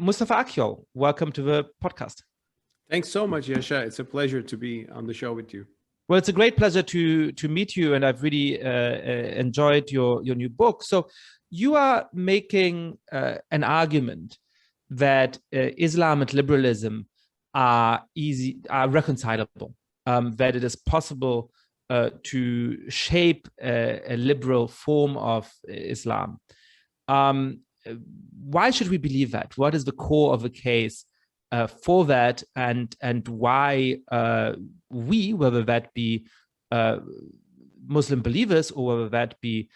Mustafa Akyol, welcome to the podcast. Thanks so much, Yascha. It's a pleasure to be on the show with you. Well, it's a great pleasure to meet you, and I've really enjoyed your new book. So you are making an argument that Islam and liberalism are reconcilable, that it is possible to shape a liberal form of Islam. Why should we believe that? What is the core of the case for that, and why we, whether that be Muslim believers or whether that be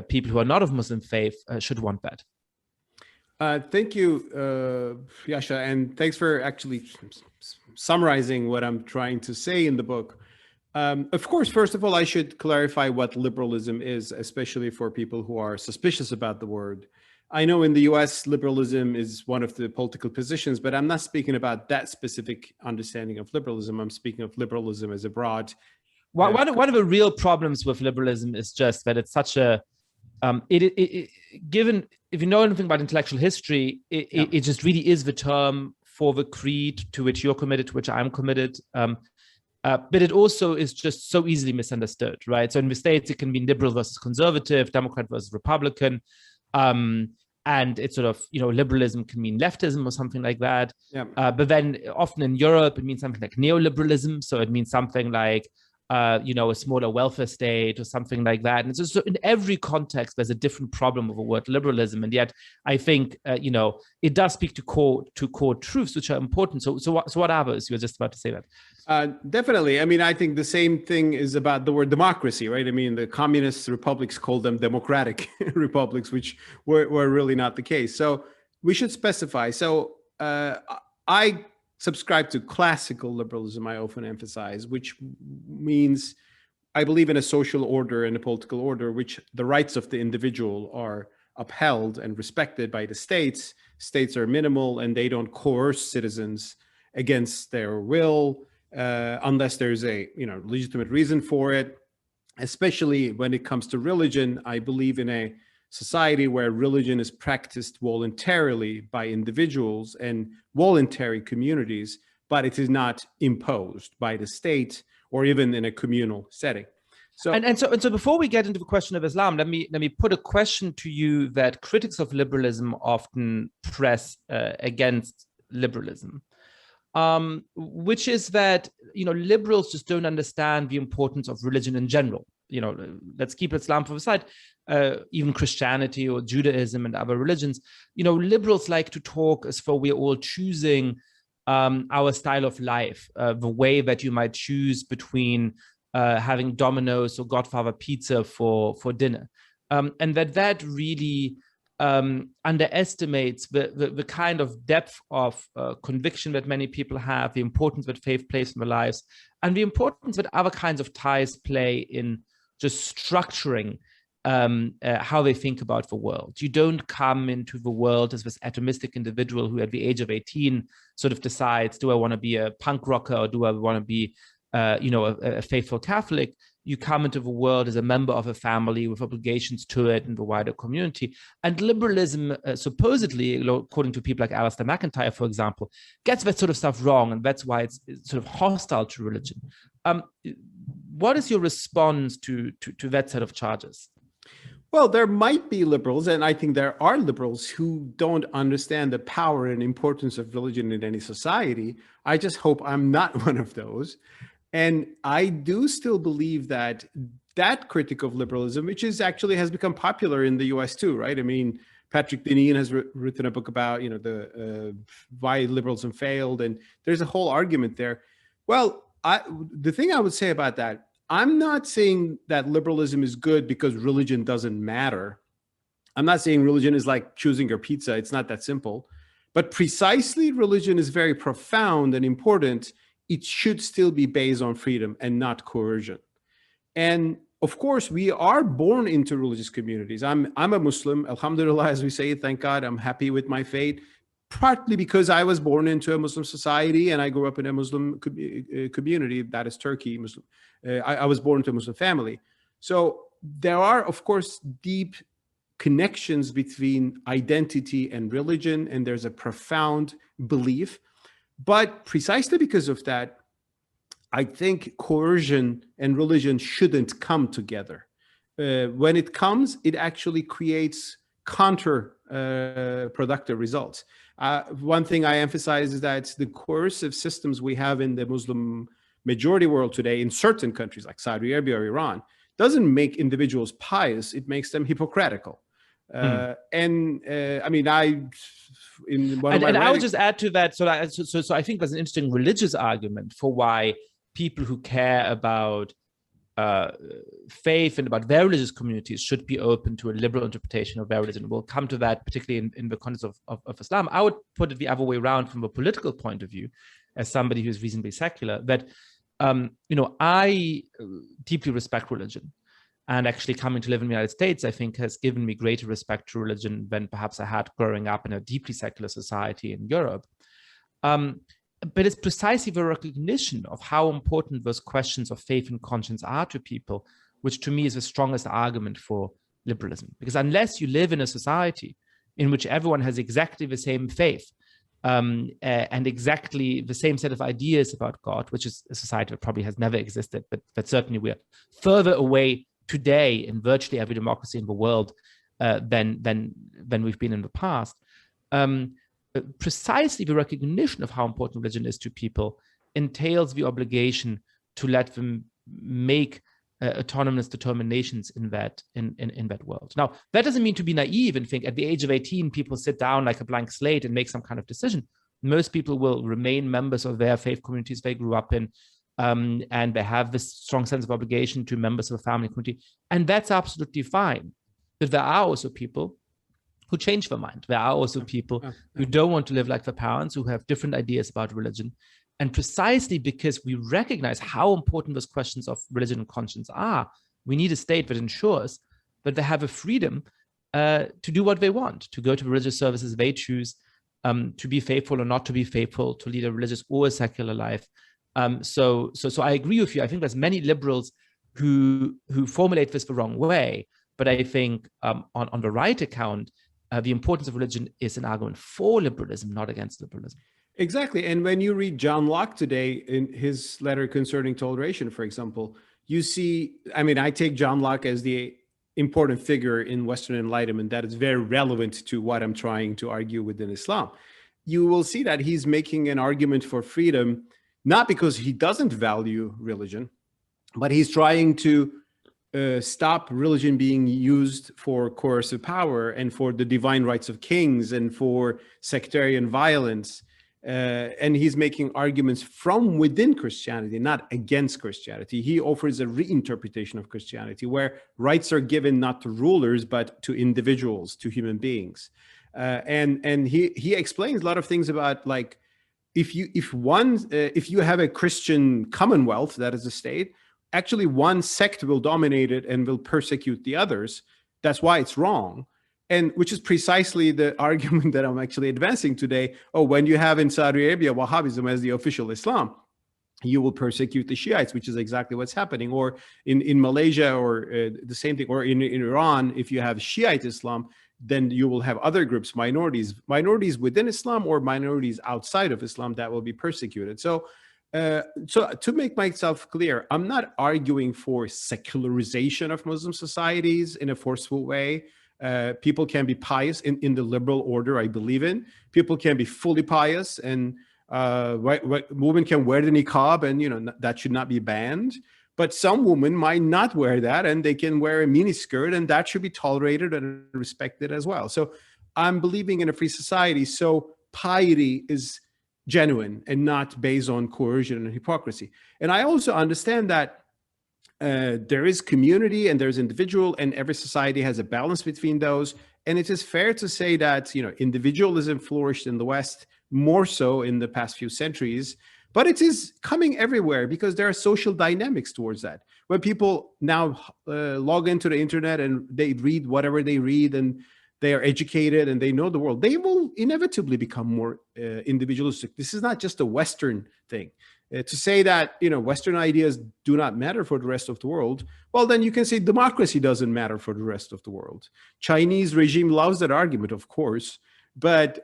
people who are not of Muslim faith, should want that? Thank you, Yascha, and thanks for actually summarizing what I'm trying to say in the book. Of course, first of all, I should clarify what liberalism is, especially for people who are suspicious about the word. I know in the US, liberalism is one of the political positions, but I'm not speaking about that specific understanding of liberalism. I'm speaking of liberalism as a broad. One of the real problems with liberalism is just that it's such a, given, if you know anything about intellectual history, it just really is the term for the creed to which you're committed, to which I'm committed. But it also is just so easily misunderstood, right? So in the States, it can be liberal versus conservative, Democrat versus Republican. And it's sort of, liberalism can mean leftism or something like that. Yeah. But then often in Europe, it means something like neoliberalism. So it means something like, a smaller welfare state or something like that. And so in every context, there's a different problem with the word liberalism. And yet I think, it does speak to core truths, which are important. So what are those? You were just about to say that. Definitely. I mean, I think the same thing is about the word democracy, right? I mean, the communist republics called them democratic republics, which were really not the case. So we should specify. So I subscribe to classical liberalism, I often emphasize, which means I believe in a social order and a political order, which the rights of the individual are upheld and respected by the states. States are minimal and they don't coerce citizens against their will unless there's a legitimate reason for it. Especially when it comes to religion, I believe in a society where religion is practiced voluntarily by individuals and voluntary communities, but it is not imposed by the state or even in a communal setting. So and so before we get into the question of Islam, let me put a question to you that critics of liberalism often press against liberalism, which is that liberals just don't understand the importance of religion in general. Let's keep Islam to the side. Even Christianity or Judaism and other religions, liberals like to talk as though we're all choosing our style of life, the way that you might choose between having Domino's or Godfather pizza for dinner, and that really underestimates the kind of depth of conviction that many people have, the importance that faith plays in their lives, and the importance that other kinds of ties play in just structuring how they think about the world. You don't come into the world as this atomistic individual who at the age of 18 sort of decides, do I want to be a punk rocker or do I want to be a faithful Catholic? You come into the world as a member of a family with obligations to it and the wider community. And liberalism, supposedly, according to people like Alistair McIntyre, for example, gets that sort of stuff wrong, and that's why it's sort of hostile to religion. What is your response to that set of charges? Well, there might be liberals, and I think there are liberals who don't understand the power and importance of religion in any society. I just hope I'm not one of those. And I do still believe that critique of liberalism, which actually has become popular in the US too, right? I mean, Patrick Deneen has written a book about, why liberalism failed, and there's a whole argument there. Well, the thing I would say about that, I'm not saying that liberalism is good because religion doesn't matter. I'm not saying religion is like choosing your pizza. It's not that simple. But precisely religion is very profound and important. It should still be based on freedom and not coercion. And of course, we are born into religious communities. I'm a Muslim, alhamdulillah, as we say, thank God, I'm happy with my faith, partly because I was born into a Muslim society and I grew up in a Muslim community, that is Turkey, Muslim. I was born into a Muslim family. So there are, of course, deep connections between identity and religion, and there's a profound belief. But precisely because of that, I think coercion and religion shouldn't come together. When it comes, it actually creates counterproductive results. One thing I emphasize is that the coercive systems we have in the Muslim majority world today, in certain countries like Saudi Arabia or Iran, doesn't make individuals pious, it makes them hypocritical. I mean, I would just add to that. So I think there's an interesting religious argument for why people who care about faith and about their religious communities should be open to a liberal interpretation of their religion. We'll come to that, particularly in the context of Islam. I would put it the other way around from a political point of view, as somebody who's reasonably secular, that I deeply respect religion. And actually coming to live in the United States, I think, has given me greater respect to religion than perhaps I had growing up in a deeply secular society in Europe. But it's precisely the recognition of how important those questions of faith and conscience are to people, which to me is the strongest argument for liberalism. Because unless you live in a society in which everyone has exactly the same faith and exactly the same set of ideas about God, which is a society that probably has never existed, but certainly we're further away today in virtually every democracy in the world than we've been in the past. Precisely the recognition of how important religion is to people entails the obligation to let them make autonomous determinations in that world. Now, that doesn't mean to be naive and think at the age of 18, people sit down like a blank slate and make some kind of decision. Most people will remain members of their faith communities they grew up in, and they have this strong sense of obligation to members of a family community, and that's absolutely fine. But there are also people who change their mind. There are also people who don't want to live like their parents, who have different ideas about religion. And precisely because we recognize how important those questions of religion and conscience are, we need a state that ensures that they have a freedom to do what they want, to go to religious services they choose, to be faithful or not to be faithful, to lead a religious or a secular life. So I agree with you. I think there's many liberals who formulate this the wrong way, but I think on the right account, the importance of religion is an argument for liberalism, not against liberalism. Exactly. And when you read John Locke today in his letter concerning toleration, for example, you see, I mean, I take John Locke as the important figure in Western Enlightenment that is very relevant to what I'm trying to argue within Islam. You will see that he's making an argument for freedom, not because he doesn't value religion, but he's trying to stop religion being used for coercive power and for the divine rights of kings and for sectarian violence. And he's making arguments from within Christianity, not against Christianity. He offers a reinterpretation of Christianity where rights are given not to rulers, but to individuals, to human beings. And he explains a lot of things about, like, if you have a Christian commonwealth, that is a state, actually one sect will dominate it and will persecute the others. That's why it's wrong. And which is precisely the argument that I'm actually advancing today. Oh, when you have in Saudi Arabia Wahhabism as the official Islam, you will persecute the Shiites, which is exactly what's happening. Or in Malaysia, or the same thing, or in Iran, if you have Shiite Islam, then you will have other groups, minorities within Islam or minorities outside of Islam that will be persecuted. So to make myself clear, I'm not arguing for secularization of Muslim societies in a forceful way. People can be pious in the liberal order I believe in. People can be fully pious, and women can wear the niqab, and that should not be banned. But some women might not wear that, and they can wear a mini skirt, and that should be tolerated and respected as well. So I'm believing in a free society. So piety is genuine and not based on coercion and hypocrisy. And I also understand that there is community and there's individual, and every society has a balance between those. And it is fair to say that individualism flourished in the West more so in the past few centuries, but it is coming everywhere because there are social dynamics towards that. When people now log into the internet and they read whatever they read, and they are educated and they know the world, they will inevitably become more individualistic. This is not just a Western thing. To say that, Western ideas do not matter for the rest of the world, well, then you can say democracy doesn't matter for the rest of the world. Chinese regime loves that argument, of course,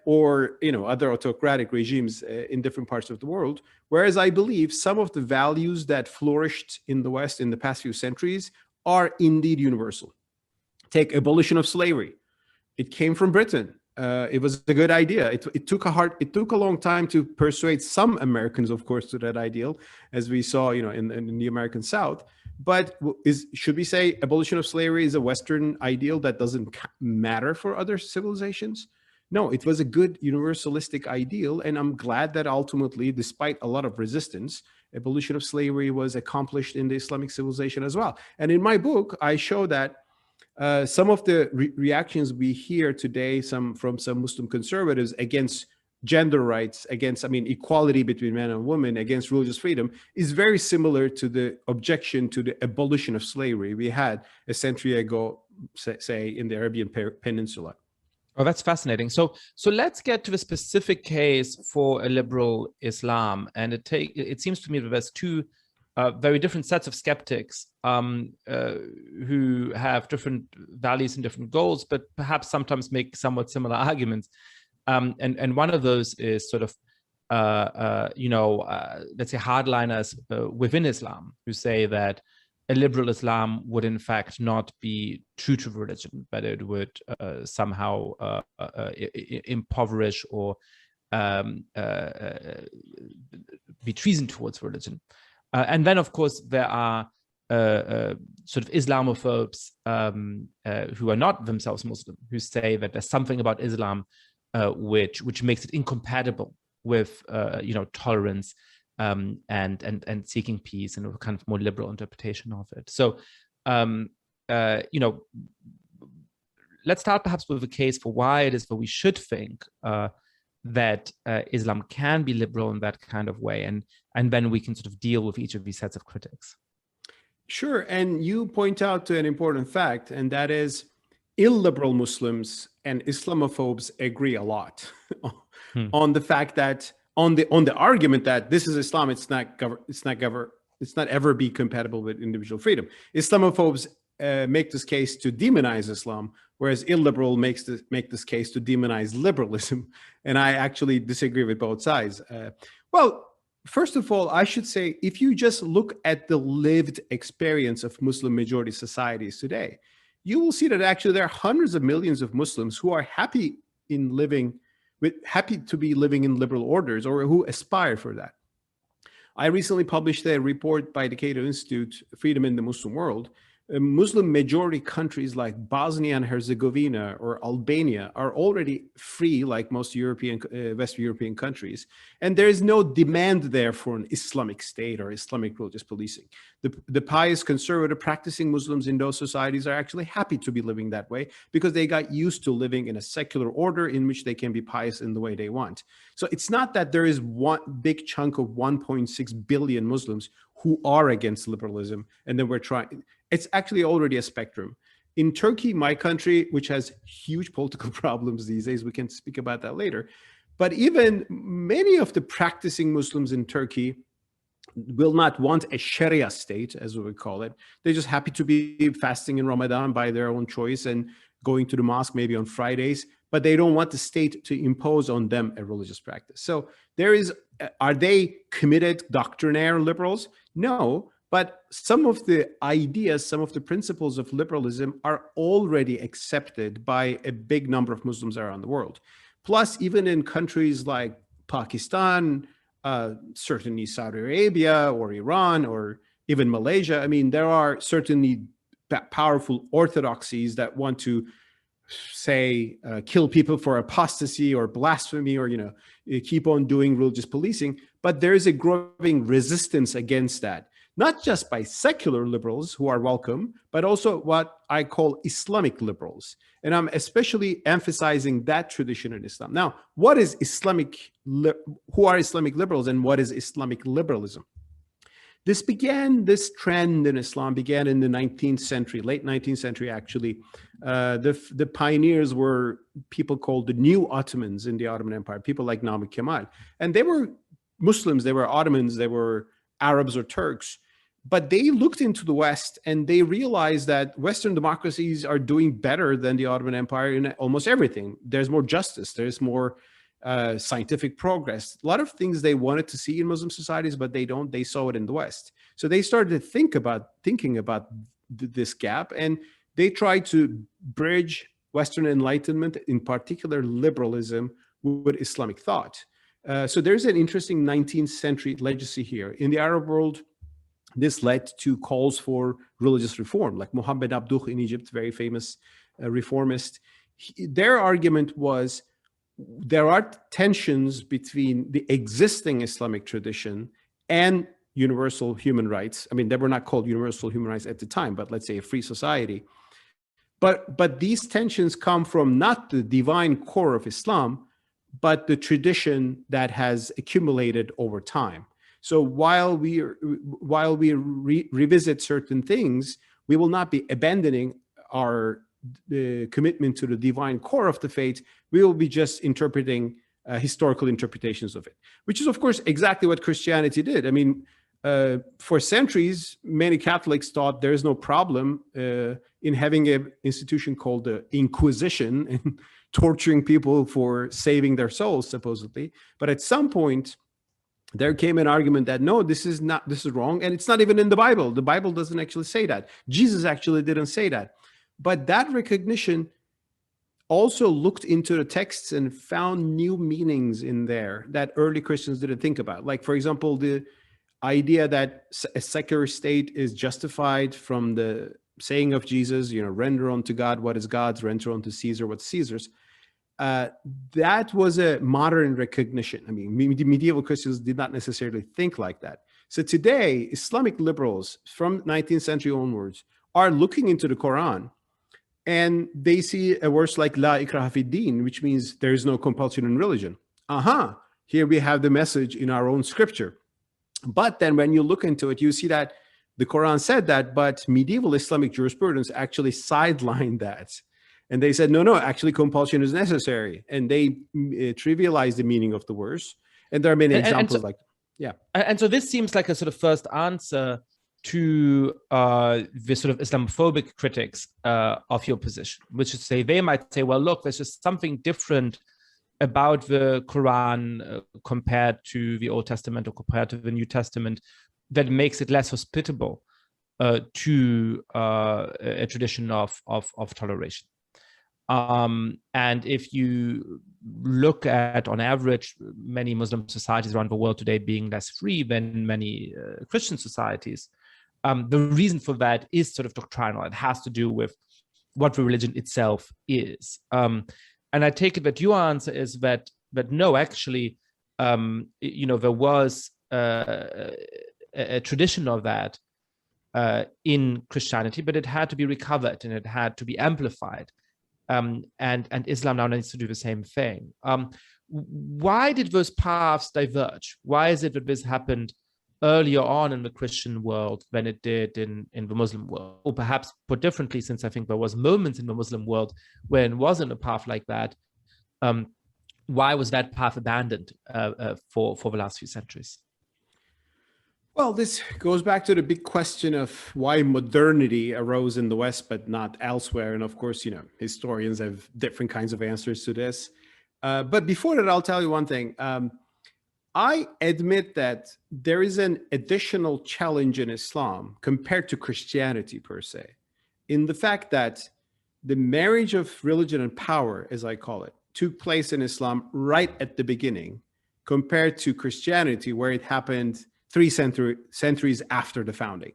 or other autocratic regimes in different parts of the world. Whereas I believe some of the values that flourished in the West in the past few centuries are indeed universal. Take abolition of slavery. It came from Britain. It was a good idea. It took a long time to persuade some Americans, of course, to that ideal, as we saw, in the American South. But should we say abolition of slavery is a Western ideal that doesn't matter for other civilizations? No, it was a good universalistic ideal, and I'm glad that ultimately, despite a lot of resistance, abolition of slavery was accomplished in the Islamic civilization as well. And in my book, I show that some of the reactions we hear today, from some Muslim conservatives against gender rights, against, equality between men and women, against religious freedom, is very similar to the objection to the abolition of slavery we had a century ago, say in the Arabian Peninsula. Oh, that's fascinating. So let's get to the specific case for a liberal Islam, and it seems to me that there's two very different sets of skeptics who have different values and different goals, but perhaps sometimes make somewhat similar arguments. And one of those is sort of, let's say hardliners within Islam, who say that a liberal Islam would in fact not be true to religion, but it would somehow impoverish or be treason towards religion. And then, of course, there are sort of Islamophobes who are not themselves Muslim, who say that there's something about Islam which makes it incompatible with tolerance and seeking peace, and a kind of more liberal interpretation of it. So, let's start perhaps with a case for why it is that we should think that Islam can be liberal in that kind of way, and then we can sort of deal with each of these sets of critics. Sure, and you point out to an important fact, and that is illiberal Muslims and Islamophobes agree a lot on the fact that on the argument that this is Islam, it's not ever be compatible with individual freedom. Islamophobes make this case to demonize Islam, whereas illiberal make this case to demonize liberalism. And I actually disagree with both sides. Well, first of all, I should say, if you just look at the lived experience of Muslim majority societies today, you will see that actually there are hundreds of millions of Muslims who are happy to be living in liberal orders, or who aspire for that. I recently published a report by the Cato Institute, Freedom in the Muslim World. Muslim majority countries like Bosnia and Herzegovina or Albania are already free, like most Western European countries. And there is no demand there for an Islamic state or Islamic religious policing. The pious, conservative, practicing Muslims in those societies are actually happy to be living that way, because they got used to living in a secular order in which they can be pious in the way they want. So it's not that there is one big chunk of 1.6 billion Muslims who are against liberalism, and then we're trying. It's actually already a spectrum. In Turkey, my country, which has huge political problems these days, we can speak about that later, but even many of the practicing Muslims in Turkey will not want a Sharia state, as we would call it. They're just happy to be fasting in Ramadan by their own choice and going to the mosque maybe on Fridays, but they don't want the state to impose on them a religious practice. So are they committed doctrinaire liberals? No, but some of the ideas, some of the principles of liberalism are already accepted by a big number of Muslims around the world. Plus, even in countries like Pakistan, certainly Saudi Arabia or Iran or even Malaysia, there are certainly powerful orthodoxies that want to say kill people for apostasy or blasphemy, or keep on doing religious policing. But there is a growing resistance against that, not just by secular liberals who are welcome, but also what I call Islamic liberals. And I'm especially emphasizing that tradition in Islam. Now, what is who are Islamic liberals, and what is Islamic liberalism? This trend in Islam began in the 19th century, late 19th century, actually. The pioneers were people called the New Ottomans in the Ottoman Empire, people like Namık Kemal. And they were Muslims, they were Ottomans, they were Arabs or Turks, but they looked into the West and they realized that Western democracies are doing better than the Ottoman Empire in almost everything. There's more justice, there's more scientific progress, a lot of things they wanted to see in Muslim societies, but they saw it in the West. So they started to thinking about this gap, and they tried to bridge Western Enlightenment, in particular liberalism, with Islamic thought. So there's an interesting 19th century legacy here. In the Arab world, this led to calls for religious reform, like Muhammad Abduh in Egypt, very famous reformist. Their argument was there are tensions between the existing Islamic tradition and universal human rights. I mean, they were not called universal human rights at the time, but let's say a free society. But these tensions come from not the divine core of Islam, but the tradition that has accumulated over time. So while we revisit certain things, we will not be abandoning our commitment to the divine core of the faith. We will be just interpreting historical interpretations of it, which is, of course, exactly what Christianity did. I mean, for centuries, many Catholics thought there is no problem in having an institution called the Inquisition and torturing people for saving their souls, supposedly. But at some point, there came an argument that no, this is wrong, and it's not even in the Bible. The Bible doesn't actually say that. Jesus actually didn't say that. But that recognition also looked into the texts and found new meanings in there that early Christians didn't think about. Like, for example, the idea that a secular state is justified from the saying of Jesus, render unto God what is God's, render unto Caesar what's Caesar's. That was a modern recognition. I mean, medieval Christians did not necessarily think like that. So today, Islamic liberals from 19th century onwards are looking into the Quran, and they see a verse like La ikraha fi din, which means there is no compulsion in religion. Here we have the message in our own scripture. But then when you look into it, you see that the Quran said that, but medieval Islamic jurisprudence actually sidelined that. And they said, no, actually compulsion is necessary. And they trivialized the meaning of the verse. And there are many examples like, yeah. And so this seems like a sort of first answer to the sort of Islamophobic critics of your position, which is to say, they might say, well, look, there's just something different about the Quran compared to the Old Testament or compared to the New Testament that makes it less hospitable to a tradition of toleration. And if you look at, on average, many Muslim societies around the world today being less free than many Christian societies, the reason for that is sort of doctrinal. It has to do with what the religion itself is. And I take it that your answer is that no, actually, there was a tradition of that in Christianity, but it had to be recovered and it had to be amplified. And Islam now needs to do the same thing. Why did those paths diverge? Why is it that this happened earlier on in the Christian world than it did in the Muslim world? Or perhaps put differently, since I think there was moments in the Muslim world when it wasn't a path like that, why was that path abandoned for the last few centuries? Well, this goes back to the big question of why modernity arose in the West, but not elsewhere. And of course, historians have different kinds of answers to this. But before that, I'll tell you one thing. I admit that there is an additional challenge in Islam compared to Christianity per se, in the fact that the marriage of religion and power, as I call it, took place in Islam right at the beginning, compared to Christianity, where it happened 3 centuries after the founding.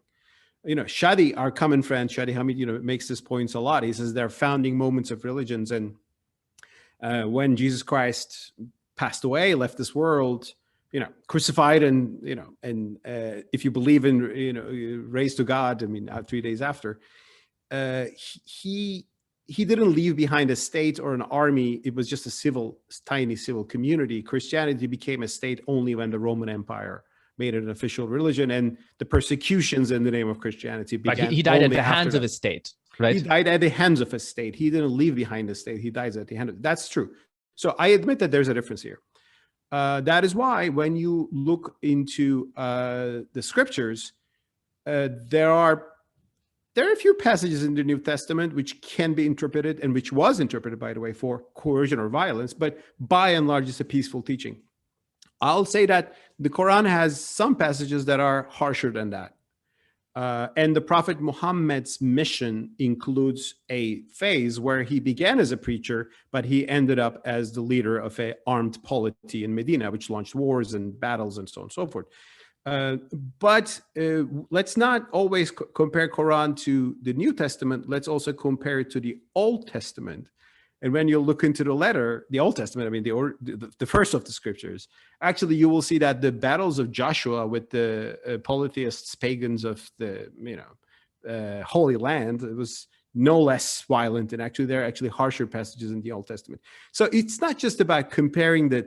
Shadi, our common friend, Shadi Hamid, makes this point a lot. He says there are founding moments of religions. And when Jesus Christ passed away, left this world, crucified and if you believe in, raised to God, 3 days after, he didn't leave behind a state or an army. It was just a tiny civil community. Christianity became a state only when the Roman Empire made it an official religion, and the persecutions in the name of Christianity began. Like he died at the hands of his state, right? He died at the hands of his state. He didn't leave behind the state. He dies at the hand of. That's true. So I admit that there's a difference here. That is why when you look into the scriptures, there are a few passages in the New Testament which can be interpreted, and which was interpreted, by the way, for coercion or violence, but by and large, it's a peaceful teaching. I'll say that the Quran has some passages that are harsher than that. And the Prophet Muhammad's mission includes a phase where he began as a preacher, but he ended up as the leader of an armed polity in Medina, which launched wars and battles and so on and so forth. But let's not always compare Quran to the New Testament. Let's also compare it to the Old Testament. And when you look into the Old Testament, I mean, the first of the scriptures, actually, you will see that the battles of Joshua with the polytheists, pagans of the Holy Land, it was no less violent. And actually, there are actually harsher passages in the Old Testament. So it's not just about comparing the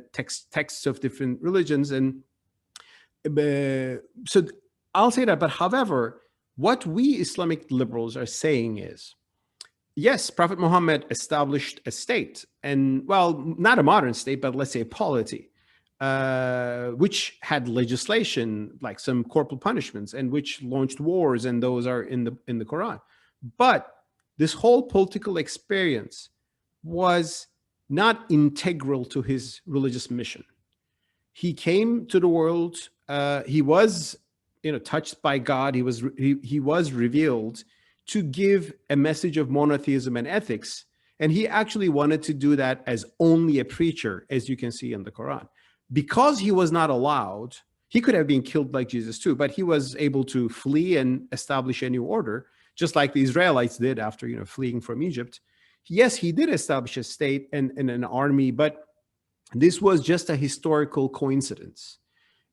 texts of different religions. And so I'll say that. But however, what we Islamic liberals are saying is, yes, Prophet Muhammad established a state, and well, not a modern state, but let's say a polity, which had legislation like some corporal punishments, and which launched wars, and those are in the Quran. But this whole political experience was not integral to his religious mission. He came to the world. He was, touched by God. He was revealed to give a message of monotheism and ethics. And he actually wanted to do that as only a preacher, as you can see in the Quran. Because he was not allowed, he could have been killed like Jesus too, but he was able to flee and establish a new order, just like the Israelites did after, fleeing from Egypt. Yes, he did establish a state and an army, but this was just a historical coincidence.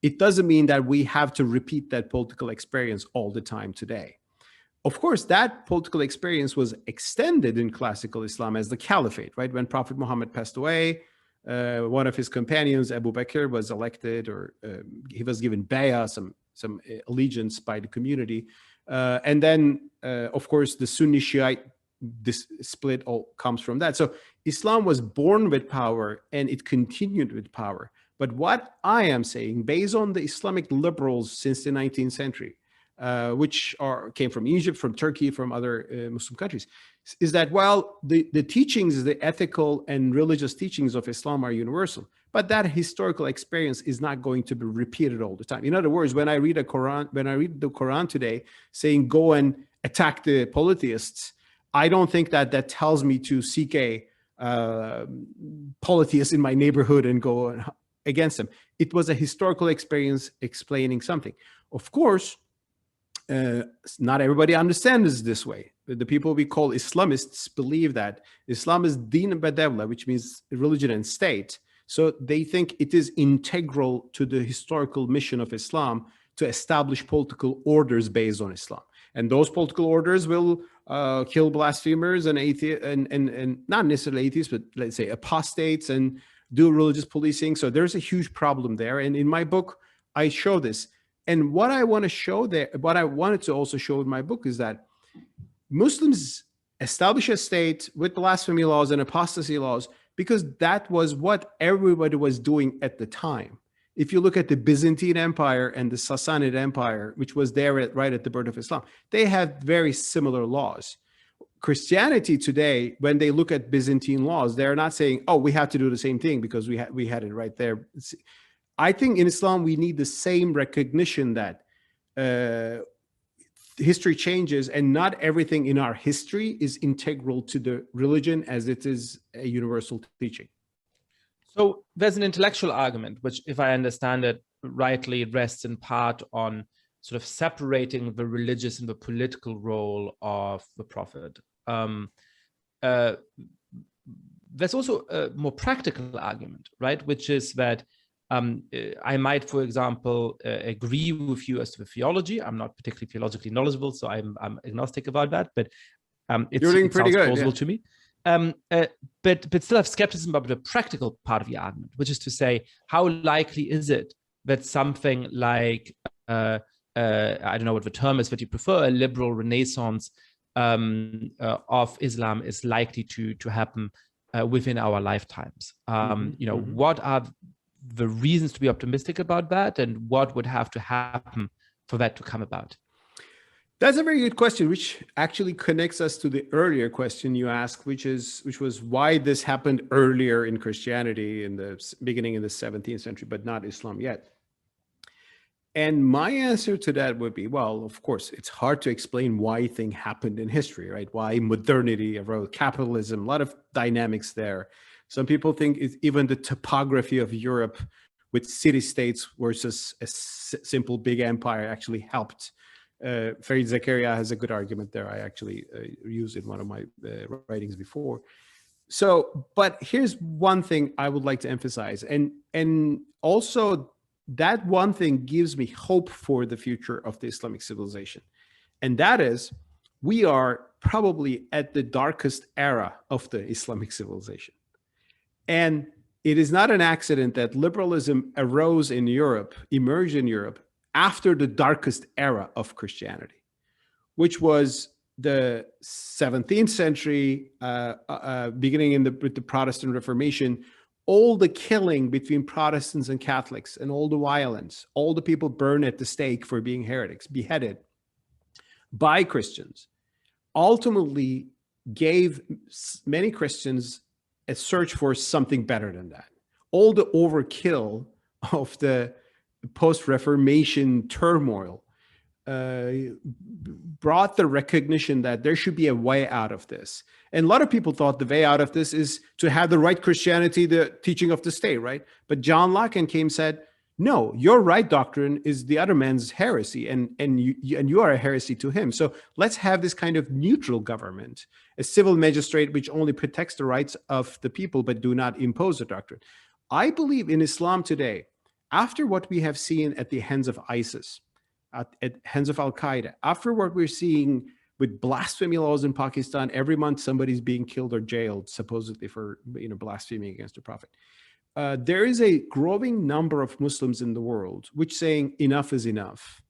It doesn't mean that we have to repeat that political experience all the time today. Of course, that political experience was extended in classical Islam as the caliphate, right? When Prophet Muhammad passed away, one of his companions, Abu Bakr, was elected, or he was given bay'ah, some allegiance by the community. And then, of course, the Sunni Shiite, this split all comes from that. So Islam was born with power, and it continued with power. But what I am saying, based on the Islamic liberals since the 19th century, which came from Egypt, from Turkey, from other Muslim countries, is that while the teachings, the ethical and religious teachings of Islam are universal, but that historical experience is not going to be repeated all the time. In other words, when I read the Quran today saying go and attack the polytheists, I don't think that tells me to seek a polytheist in my neighborhood and go against them. It was a historical experience explaining something. Of course, not everybody understands this way. The people we call Islamists believe that Islam is Din Badawla, which means religion and state. So they think it is integral to the historical mission of Islam to establish political orders based on Islam. And those political orders will kill blasphemers and atheists, and not necessarily atheists, but let's say apostates, and do religious policing. So there's a huge problem there. And in my book, I show this. And what I want to show there, what I wanted to also show in my book, is that Muslims establish a state with blasphemy laws and apostasy laws because that was what everybody was doing at the time. If you look at the Byzantine Empire and the Sassanid Empire, which was there right at the birth of Islam, they had very similar laws. Christianity today, when they look at Byzantine laws, they're not saying, oh, we have to do the same thing because we had it right there. I think in Islam, we need the same recognition that history changes, and not everything in our history is integral to the religion as it is a universal teaching. So there's an intellectual argument, which, if I understand it rightly, rests in part on sort of separating the religious and the political role of the prophet. There's also a more practical argument, right? Which is that I might, for example, agree with you as to the theology. I'm not particularly theologically knowledgeable, so I'm agnostic about that, but it sounds plausible to me. But still have skepticism about the practical part of the argument, which is to say, how likely is it that something like, I don't know what the term is that you prefer, a liberal renaissance of Islam is likely to happen within our lifetimes? What are the reasons to be optimistic about that, and what would have to happen for that to come about? That's a very good question, which actually connects us to the earlier question you asked, which was why this happened earlier in Christianity in the beginning in the 17th century, but not Islam yet. And my answer to that would be, well, of course, it's hard to explain why things happened in history, right? Why modernity arose, capitalism, a lot of dynamics there. Some people think it's even the topography of Europe with city-states versus a simple big empire actually helped. Farid Zakaria has a good argument there. I actually used in one of my writings before. So, but here's one thing I would like to emphasize, and also that one thing gives me hope for the future of the Islamic civilization, and that is we are probably at the darkest era of the Islamic civilization, and it is not an accident that liberalism arose in Europe, emerged in Europe after the darkest era of Christianity, which was the 17th century, beginning with the Protestant Reformation. All the killing between Protestants and Catholics, and all the violence, all the people burned at the stake for being heretics, beheaded by Christians, ultimately gave many Christians a search for something better than that. All the overkill of the post-Reformation turmoil brought the recognition that there should be a way out of this. And a lot of people thought the way out of this is to have the right Christianity, the teaching of the state, right? But John Locke came and said, no, your right doctrine is the other man's heresy, and you are a heresy to him. So let's have this kind of neutral government, a civil magistrate which only protects the rights of the people but do not impose a doctrine. I believe in Islam today, after what we have seen at the hands of ISIS, at hands of Al-Qaeda, after what we're seeing with blasphemy laws in Pakistan, every month somebody's being killed or jailed supposedly for blaspheming against the Prophet. There is a growing number of Muslims in the world which saying enough is enough.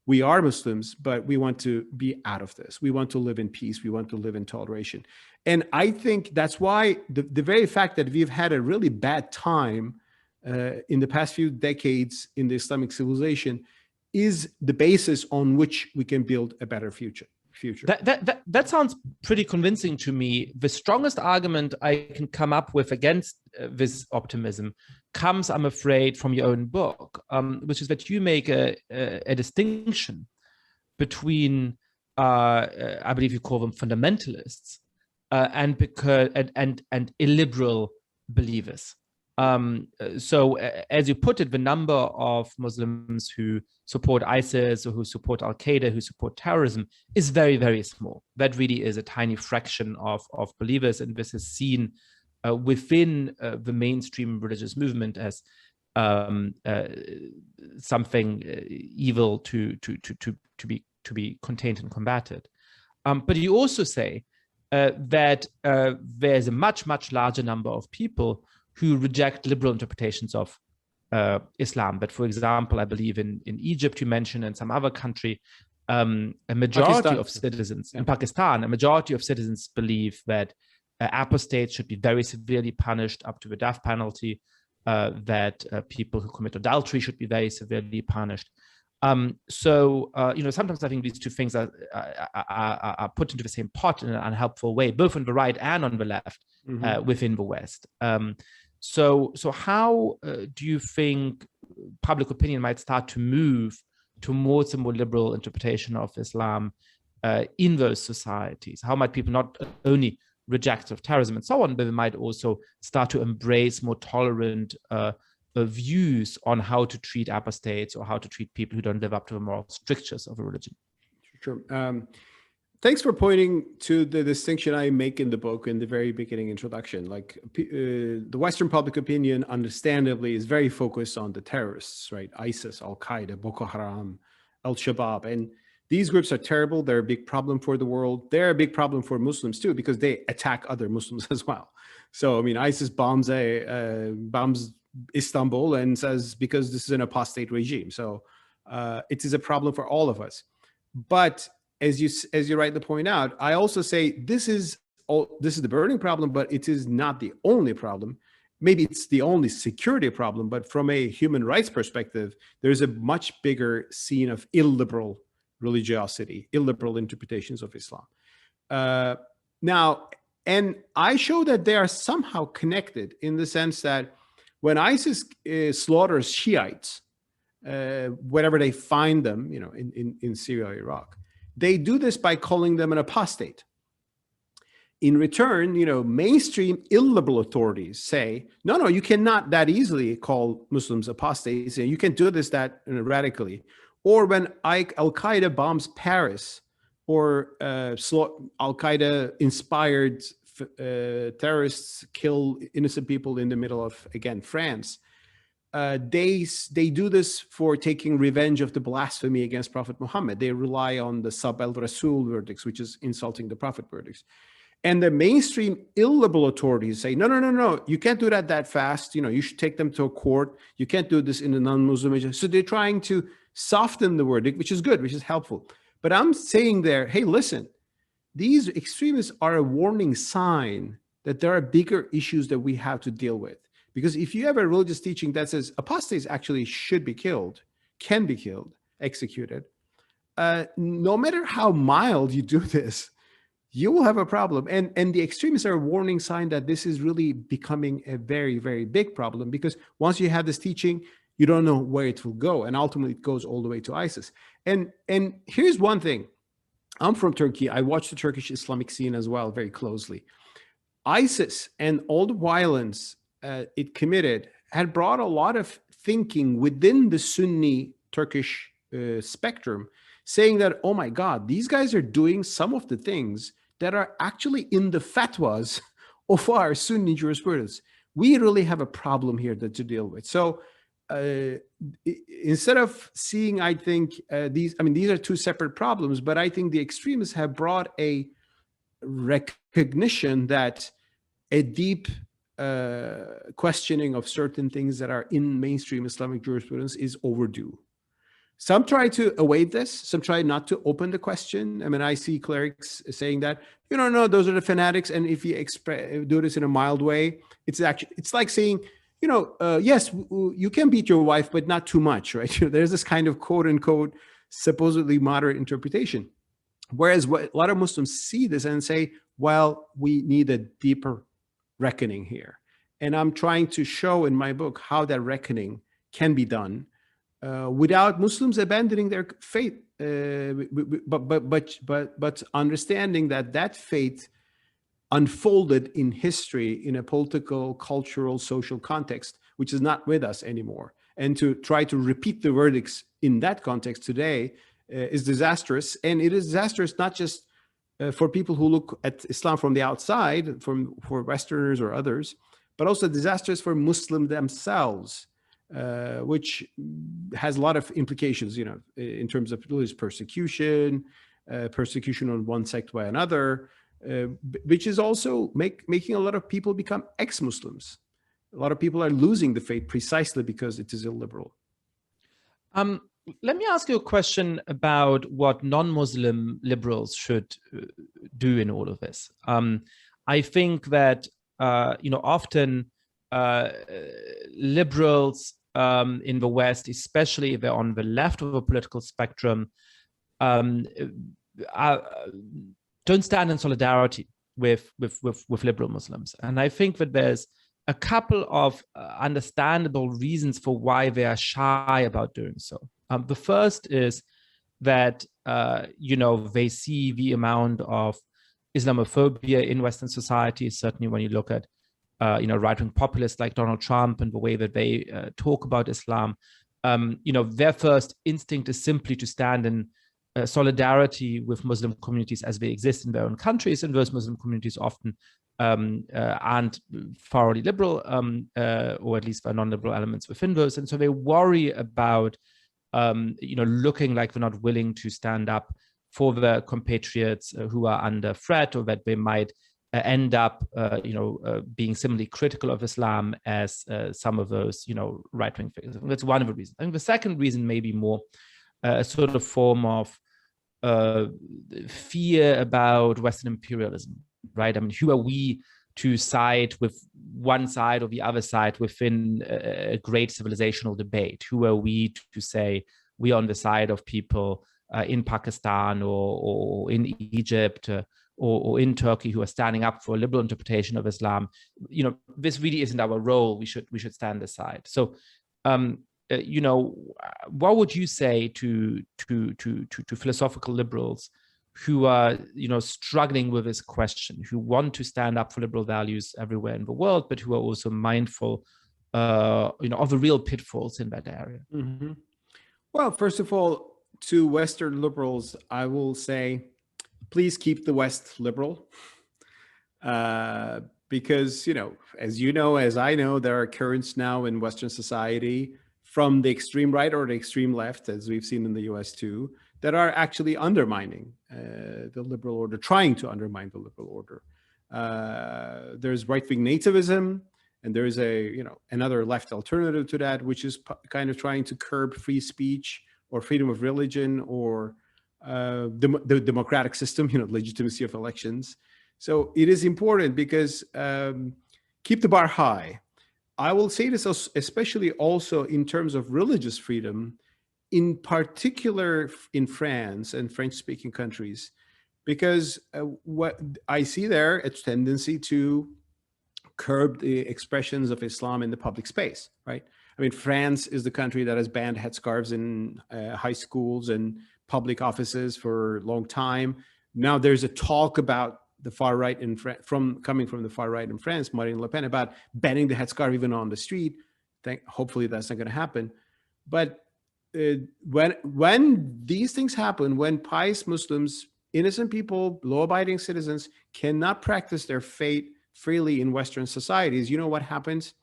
We are Muslims, but we want to be out of this. We want to live in peace. We want to live in toleration. And I think that's why the very fact that we've had a really bad time in the past few decades in the Islamic civilization is the basis on which we can build a better future. That sounds pretty convincing to me. The strongest argument I can come up with against this optimism comes, I'm afraid, from your own book, which is that you make a distinction between, I believe you call them fundamentalists, and illiberal believers. So as you put it, the number of Muslims who support ISIS or who support Al-Qaeda, who support terrorism is very, very small. That really is a tiny fraction of believers. And this is seen within the mainstream religious movement as something evil to be contained and combated. But you also say that there's a much, much larger number of people who reject liberal interpretations of Islam. But for example, I believe in Egypt, you mentioned, and some other country, a majority of citizens, in Pakistan, a majority of citizens believe that apostates should be very severely punished up to the death penalty, that people who commit adultery should be very severely punished. Sometimes I think these two things are put into the same pot in an unhelpful way, both on the right and on the left, within the West. So how do you think public opinion might start to move towards a more liberal interpretation of Islam in those societies? How might people not only reject of terrorism and so on, but they might also start to embrace more tolerant views on how to treat apostates or how to treat people who don't live up to the moral strictures of a religion? Sure. Thanks for pointing to the distinction I make in the book in the very beginning introduction. Like the Western public opinion, understandably, is very focused on the terrorists, right? ISIS, Al-Qaeda, Boko Haram, Al-Shabaab. And these groups are terrible. They're a big problem for the world. They're a big problem for Muslims too, because they attack other Muslims as well. So, I mean, ISIS bombs Istanbul and says, because this is an apostate regime. So it is a problem for all of us. But as you rightly point out, I also say this is the burning problem, but it is not the only problem. maybe it's the only security problem, but from a human rights perspective, there's a much bigger scene of illiberal religiosity, illiberal interpretations of Islam. Now, and I show that they are somehow connected in the sense that when ISIS slaughters Shiites, wherever they find them, in Syria or Iraq, they do this by calling them an apostate. In return, mainstream illiberal authorities say, no, you cannot that easily call Muslims apostates. You can do this that radically. Or when Al-Qaeda bombs Paris, or Al-Qaeda inspired terrorists kill innocent people in the middle of, again, France, they do this for taking revenge of the blasphemy against Prophet Muhammad. They rely on the Sab al-Rasul verdicts, which is insulting the Prophet verdicts. And the mainstream illiberal authorities say, no, you can't do that fast. You should take them to a court. You can't do this in a non-Muslim. So they're trying to soften the verdict, which is good, which is helpful. But I'm saying there, hey, listen, these extremists are a warning sign that there are bigger issues that we have to deal with. Because if you have a religious teaching that says apostates actually should be killed, can be killed, executed, no matter how mild you do this, you will have a problem. And the extremists are a warning sign that this is really becoming a very, very big problem, because once you have this teaching, you don't know where it will go. And ultimately, it goes all the way to ISIS. And here's one thing. I'm from Turkey. I watch the Turkish Islamic scene as well very closely. ISIS and all the violence it committed had brought a lot of thinking within the Sunni Turkish spectrum, saying that, oh my God, these guys are doing some of the things that are actually in the fatwas of our Sunni jurisprudence. We really have a problem here to deal with. So instead of seeing, I think, these are two separate problems, but I think the extremists have brought a recognition that a deep questioning of certain things that are in mainstream Islamic jurisprudence is overdue. Some try to await this. Some try not to open the question. I see clerics saying that, no, those are the fanatics. And if you do this in a mild way, it's like saying, yes, you can beat your wife, but not too much, right? There's this kind of quote unquote, supposedly moderate interpretation. Whereas a lot of Muslims see this and say, well, we need a deeper reckoning here. And I'm trying to show in my book how that reckoning can be done without Muslims abandoning their faith, but understanding that faith unfolded in history in a political, cultural, social context, which is not with us anymore. And to try to repeat the verdicts in that context today is disastrous. And it is disastrous not just for people who look at Islam from the outside, for Westerners or others, but also disastrous for Muslims themselves, which has a lot of implications, in terms of religious persecution, persecution on one sect by another, which is also making a lot of people become ex-Muslims. A lot of people are losing the faith precisely because it is illiberal. Let me ask you a question about what non-Muslim liberals should do in all of this. I think that, often liberals in the West, especially if they're on the left of a political spectrum, don't stand in solidarity with liberal Muslims. And I think that there's a couple of understandable reasons for why they are shy about doing so. The first is that, they see the amount of Islamophobia in Western society, certainly when you look at, right-wing populists like Donald Trump and the way that they talk about Islam. Their first instinct is simply to stand in solidarity with Muslim communities as they exist in their own countries, and those Muslim communities often aren't thoroughly liberal, or at least there are non-liberal elements within those. And so they worry about looking like they're not willing to stand up for their compatriots who are under threat, or that they might end up, being similarly critical of Islam as some of those, right-wing figures. That's one of the reasons. I think the second reason may be more a sort of form of fear about Western imperialism, right? Who are we to side with one side or the other side within a great civilizational debate. Who are we to say we are on the side of people in Pakistan or in Egypt or in Turkey who are standing up for a liberal interpretation of Islam? This really isn't our role. We should stand aside. So, what would you say to philosophical liberals who are, struggling with this question, who want to stand up for liberal values everywhere in the world, but who are also mindful, of the real pitfalls in that area? Mm-hmm. Well, first of all, to Western liberals, I will say, please keep the West liberal. Because, as I know, there are currents now in Western society from the extreme right or the extreme left, as we've seen in the US too, that are actually undermining the liberal order, trying to undermine the liberal order. There's right-wing nativism, and there's another left alternative to that, which is kind of trying to curb free speech or freedom of religion or the democratic system, legitimacy of elections. So it is important because keep the bar high. I will say this especially also in terms of religious freedom, in particular in France and French-speaking countries, because what I see there, a tendency to curb the expressions of Islam in the public space, right? I mean, France is the country that has banned headscarves in high schools and public offices for a long time. Now there's a talk about the far right coming from the far right in France, Marine Le Pen, about banning the headscarf even on the street. Hopefully that's not going to happen. But when these things happen, when pious Muslims, innocent people, law-abiding citizens cannot practice their faith freely in Western societies, you know what happens?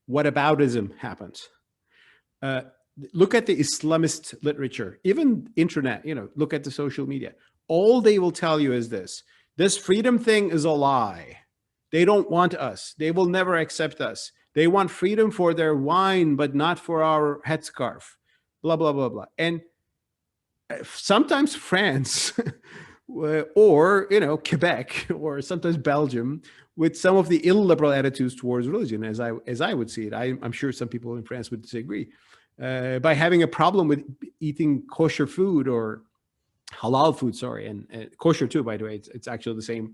Whataboutism happens. Look at the Islamist literature, even internet, look at the social media. All they will tell you is this freedom thing is a lie. They don't want us. They will never accept us. They want freedom for their wine, but not for our headscarf, blah, blah, blah, blah. And sometimes France or, Quebec or sometimes Belgium with some of the illiberal attitudes towards religion, as I would see it. I'm sure some people in France would disagree. By having a problem with eating kosher food or halal food, and kosher too, by the way, it's actually the same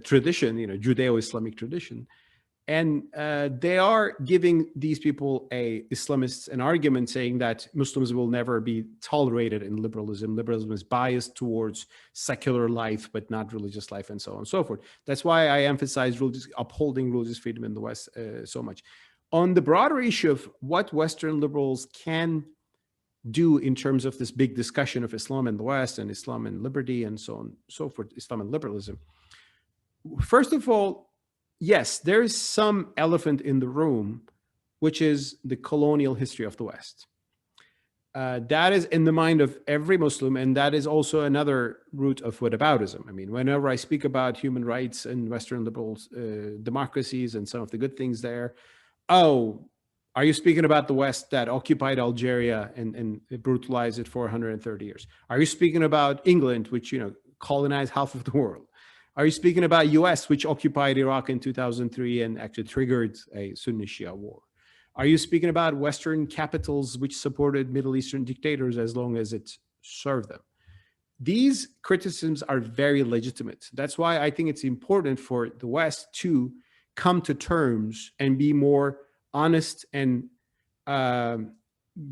tradition, Judeo-Islamic tradition. And they are giving these people, Islamists, an argument saying that Muslims will never be tolerated in liberalism. Liberalism is biased towards secular life, but not religious life, and so on and so forth. That's why I emphasize upholding religious freedom in the West so much. On the broader issue of what Western liberals can do in terms of this big discussion of Islam in the West and Islam and liberty and so on and so forth, Islam and liberalism. First of all, yes, there is some elephant in the room, which is the colonial history of the West. That is in the mind of every Muslim, and that is also another root of whataboutism. I mean, whenever I speak about human rights and Western liberal democracies and some of the good things there, are you speaking about the West that occupied Algeria and brutalized it for 130 years? Are you speaking about England, which colonized half of the world? Are you speaking about US, which occupied Iraq in 2003 and actually triggered a Sunni-Shia war? Are you speaking about Western capitals which supported Middle Eastern dictators as long as it served them? These criticisms are very legitimate. That's why I think it's important for the West to come to terms and be more honest and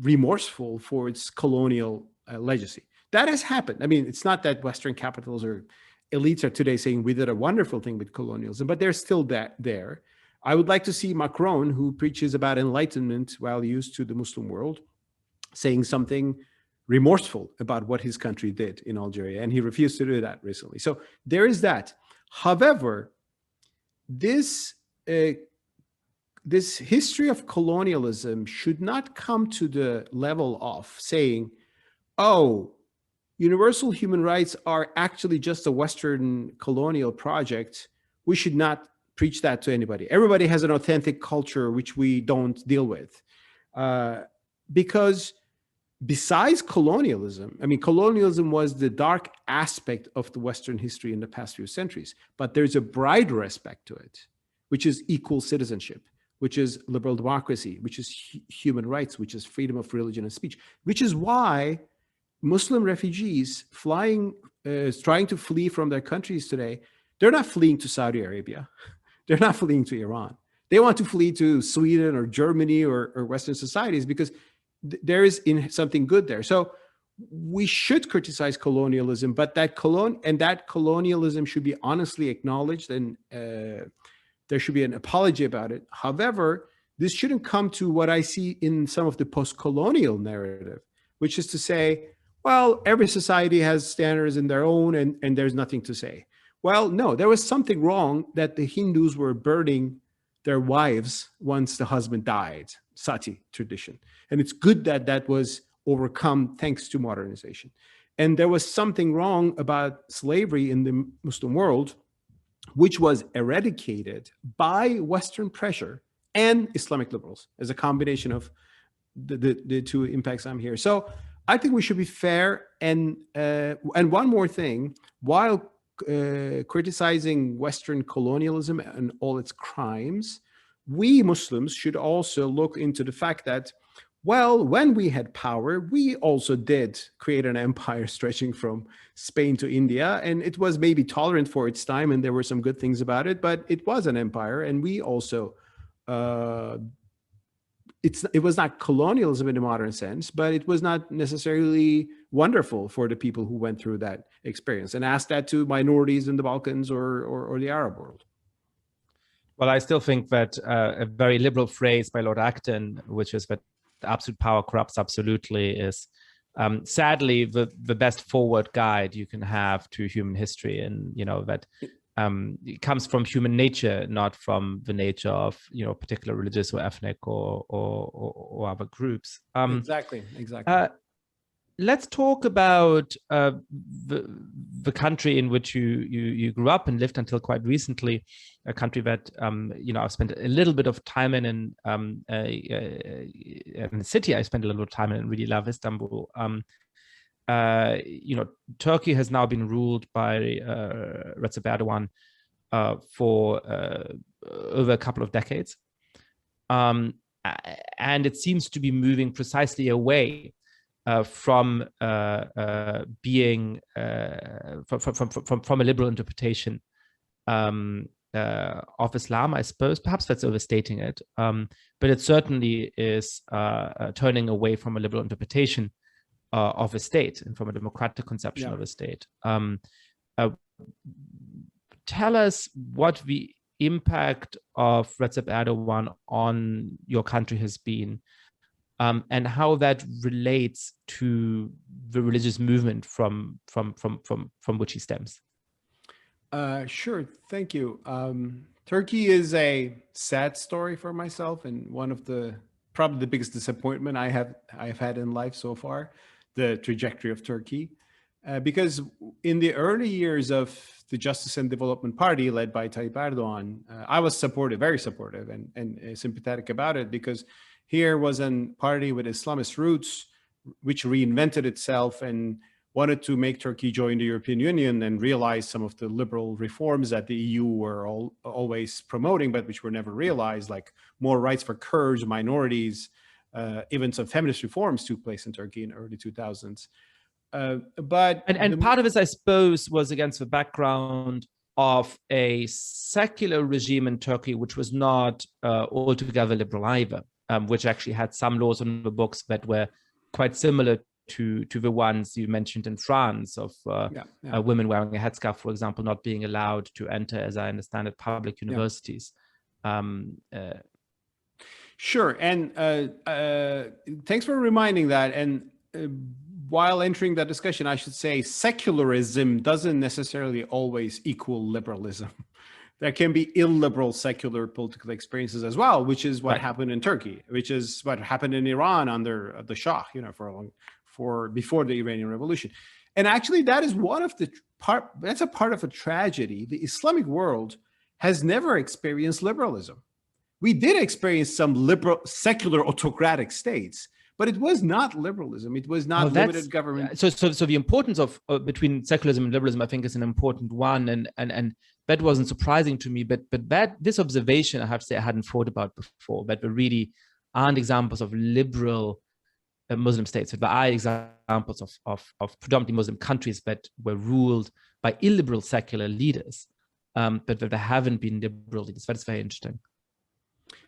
remorseful for its colonial legacy. That has happened. I mean, it's not that Western capitals or elites are today saying we did a wonderful thing with colonialism, but they're still there. I would like to see Macron, who preaches about enlightenment while used to the Muslim world, saying something remorseful about what his country did in Algeria, and he refused to do that recently. So there is that. However, this history of colonialism should not come to the level of saying, universal human rights are actually just a Western colonial project. We should not preach that to anybody. Everybody has an authentic culture which we don't deal with. Because besides colonialism, I mean, colonialism was the dark aspect of the Western history in the past few centuries, but there's a brighter aspect to it, which is equal citizenship, which is liberal democracy, which is human rights, which is freedom of religion and speech, which is why Muslim refugees trying to flee from their countries today, they're not fleeing to Saudi Arabia. They're not fleeing to Iran. They want to flee to Sweden or Germany or Western societies because there is something good there. So we should criticize colonialism, but that colonialism should be honestly acknowledged, and there should be an apology about it. However, this shouldn't come to what I see in some of the post-colonial narrative, which is to say, well, every society has standards in their own and there's nothing to say. Well, no, there was something wrong that the Hindus were burning their wives once the husband died, sati tradition. And it's good that that was overcome thanks to modernization. And there was something wrong about slavery in the Muslim world, which was eradicated by Western pressure and Islamic liberals as a combination of the two impacts I'm here. So I think we should be fair. And one more thing, while criticizing Western colonialism and all its crimes, we Muslims should also look into the fact that, well, when we had power, we also did create an empire stretching from Spain to India, and it was maybe tolerant for its time, and there were some good things about it, but it was an empire, and we also, it was not colonialism in the modern sense, but it was not necessarily wonderful for the people who went through that experience. And ask that to minorities in the Balkans or the Arab world. Well, I still think that a very liberal phrase by Lord Acton, which is that absolute power corrupts absolutely, is sadly the best forward guide you can have to human history. And, you know, that it comes from human nature, not from the nature of, you know, particular religious or ethnic or other groups. Exactly. Let's talk about the country in which you grew up and lived until quite recently, a country that you know, I've spent a little bit of time in the city. I spent a little time in and really love Istanbul. You know, Turkey has now been ruled by Recep Erdogan for over a couple of decades, and it seems to be moving precisely away from being from a liberal interpretation of Islam, I suppose. Perhaps that's overstating it, but it certainly is turning away from a liberal interpretation of a state and from a democratic conception of a state. Tell us what the impact of Recep Erdogan on your country has been, and how that relates to the religious movement from which he stems. Sure, thank you. Turkey is a sad story for myself, and one of the probably the biggest disappointment I've had in life so far, the trajectory of Turkey, because in the early years of the Justice and Development Party led by Tayyip Erdogan, I was very supportive and sympathetic about it, because here was a party with Islamist roots, which reinvented itself and wanted to make Turkey join the European Union and realize some of the liberal reforms that the EU were always promoting, but which were never realized, like more rights for Kurds, minorities, even some feminist reforms took place in Turkey in the early 2000s. But part of this, I suppose, was against the background of a secular regime in Turkey, which was not altogether liberal either, which actually had some laws on the books that were quite similar to the ones you mentioned in France, of women wearing a headscarf, for example, not being allowed to enter, as I understand it, public universities. Sure, and thanks for reminding that. And while entering that discussion, I should say secularism doesn't necessarily always equal liberalism. There can be illiberal secular political experiences as well, which is what happened in Turkey, which is what happened in Iran under the Shah, you know, before the Iranian Revolution. And actually, that is that's a part of a tragedy. The Islamic world has never experienced liberalism. We did experience some liberal, secular autocratic states, but it was not liberalism. It was not limited government. So the importance of between secularism and liberalism, I think, is an important one, and that wasn't surprising to me. But this observation, I have to say, I hadn't thought about before. That there really aren't examples of liberal Muslim states. There are examples of predominantly Muslim countries that were ruled by illiberal secular leaders, but there haven't been liberal leaders. That's very interesting.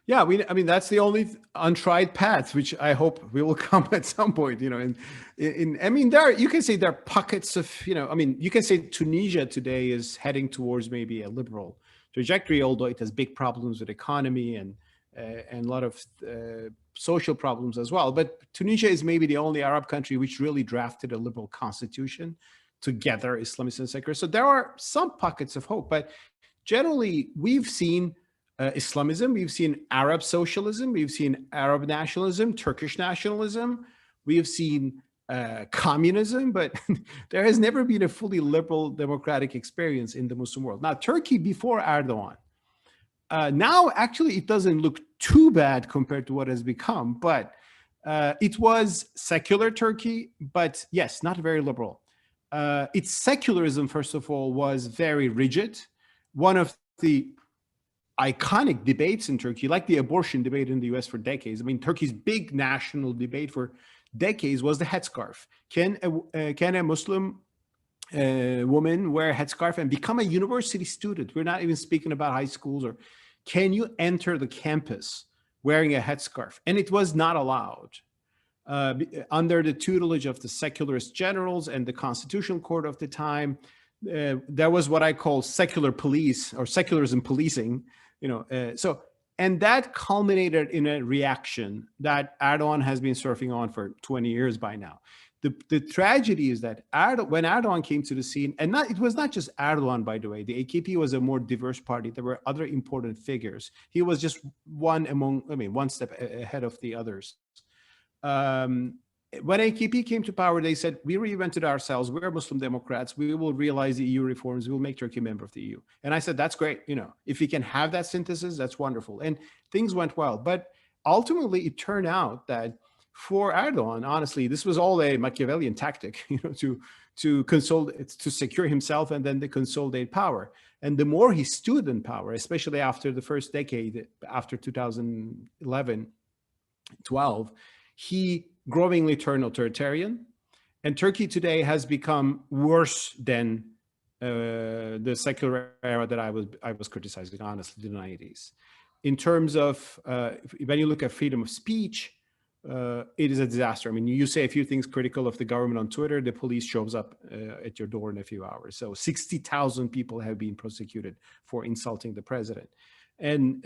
Yeah, I mean that's the only untried path, which I hope we will come at some point. You know, I mean, you can say there are pockets of, you know, I mean, you can say Tunisia today is heading towards maybe a liberal trajectory, although it has big problems with economy and a lot of social problems as well. But Tunisia is maybe the only Arab country which really drafted a liberal constitution together, Islamists and secularists. So there are some pockets of hope, but generally we've seen Islamism, we've seen Arab socialism, we've seen Arab nationalism, Turkish nationalism, we've seen communism, but there has never been a fully liberal democratic experience in the Muslim world. Now, Turkey before Erdogan, now actually it doesn't look too bad compared to what has become, but it was secular Turkey, but yes, not very liberal. Its secularism, first of all, was very rigid. One of the iconic debates in Turkey, like the abortion debate in the US for decades. I mean, Turkey's big national debate for decades was the headscarf. Can a Muslim woman wear a headscarf and become a university student? We're not even speaking about high schools. Or can you enter the campus wearing a headscarf? And it was not allowed. Under the tutelage of the secularist generals and the constitutional court of the time, there was what I call secular police or secularism policing, you know. And that culminated in a reaction that Erdogan has been surfing on for 20 years by now. The tragedy is that when Erdogan came to the scene, and it was not just Erdogan, by the way, the AKP was a more diverse party. There were other important figures. He was just one step ahead of the others. When AKP came to power, they said, we reinvented ourselves. We're Muslim Democrats. We will realize the EU reforms. We will make Turkey a member of the EU. And I said, that's great. You know, if we can have that synthesis, that's wonderful. And things went well. But ultimately, it turned out that for Erdogan, honestly, this was all a Machiavellian tactic, you know, to secure himself and then to consolidate power. And the more he stood in power, especially after the first decade, after 2011, 12, he growingly turned authoritarian, and Turkey today has become worse than the secular era that I was criticizing, honestly, the 90s. In terms of when you look at freedom of speech, it is a disaster. I mean, you say a few things critical of the government on Twitter, the police shows up at your door in a few hours. So 60,000 people have been prosecuted for insulting the president, and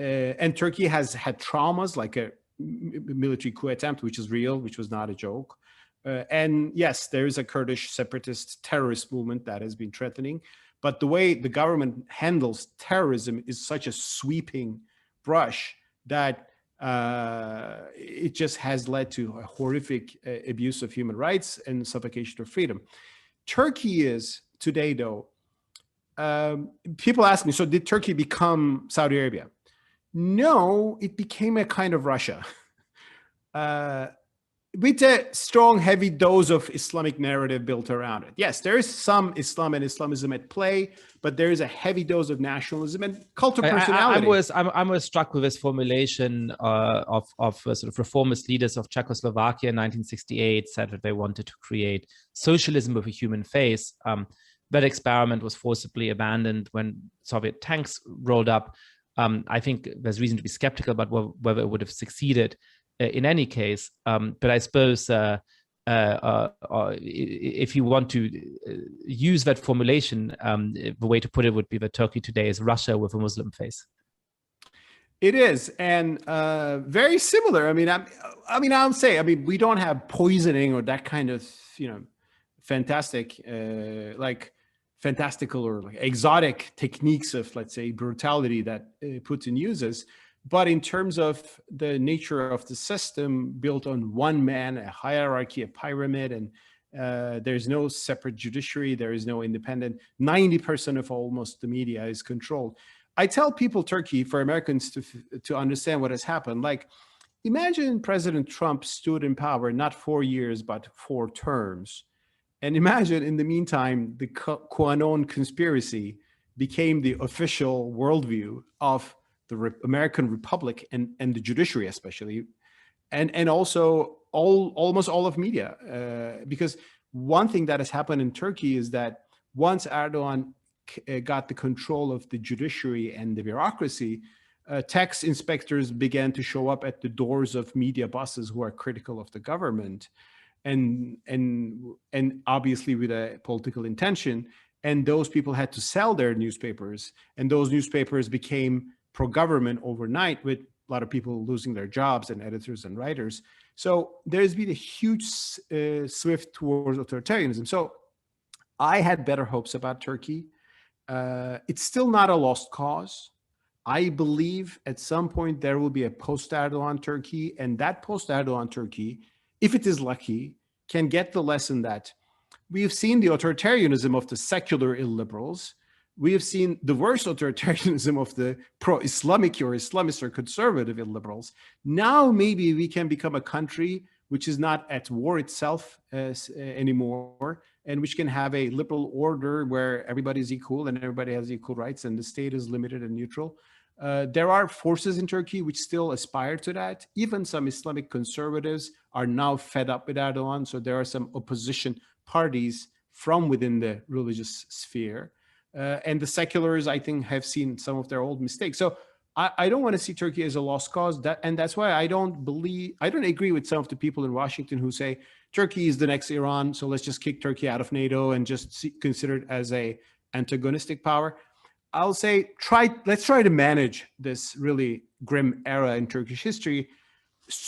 Turkey has had traumas like a military coup attempt, which is real, which was not a joke. And yes, there is a Kurdish separatist terrorist movement that has been threatening, but the way the government handles terrorism is such a sweeping brush that it just has led to a horrific abuse of human rights and suffocation of freedom. Turkey is today, though, people ask me, so did Turkey become Saudi Arabia? No, it became a kind of Russia with a strong, heavy dose of Islamic narrative built around it. Yes, there is some Islam and Islamism at play, but there is a heavy dose of nationalism and cult of personality. I was struck with this formulation of sort of reformist leaders of Czechoslovakia in 1968 said that they wanted to create socialism with a human face. That experiment was forcibly abandoned when Soviet tanks rolled up. I think there's reason to be skeptical about whether it would have succeeded in any case. But I suppose if you want to use that formulation, the way to put it would be that Turkey today is Russia with a Muslim face. It is, and very similar. I mean, I'll say, we don't have poisoning or that kind of, you know, fantastical or like exotic techniques of, let's say, brutality that Putin uses. But in terms of the nature of the system built on one man, a hierarchy, a pyramid, and there's no separate judiciary, there is no independent, 90% of almost the media is controlled. I tell people Turkey, for Americans to understand what has happened, like imagine President Trump stood in power not 4 years, but 4 terms. And imagine in the meantime, the QAnon conspiracy became the official worldview of the American Republic and the judiciary especially, and also almost all of media. Because one thing that has happened in Turkey is that once Erdogan got the control of the judiciary and the bureaucracy, tax inspectors began to show up at the doors of media bosses who are critical of the government, and obviously with a political intention. And those people had to sell their newspapers, and those newspapers became pro-government overnight, with a lot of people losing their jobs, and editors and writers. So there's been a huge swift towards authoritarianism. So I had better hopes about Turkey. It's still not a lost cause. I believe at some point there will be a post-Erdogan Turkey, and that post-Erdogan Turkey, if it is lucky, can get the lesson that we've seen the authoritarianism of the secular illiberals. We have seen the worst authoritarianism of the pro-Islamic or Islamist or conservative illiberals. Now maybe we can become a country which is not at war itself anymore, and which can have a liberal order where everybody is equal and everybody has equal rights and the state is limited and neutral. There are forces in Turkey which still aspire to that. Even some Islamic conservatives are now fed up with Erdogan. So there are some opposition parties from within the religious sphere. And the seculars, I think, have seen some of their old mistakes. So I don't want to see Turkey as a lost cause. And that's why I don't agree with some of the people in Washington who say Turkey is the next Iran, so let's just kick Turkey out of NATO and just consider it as a antagonistic power. I'll say let's try to manage this really grim era in Turkish history,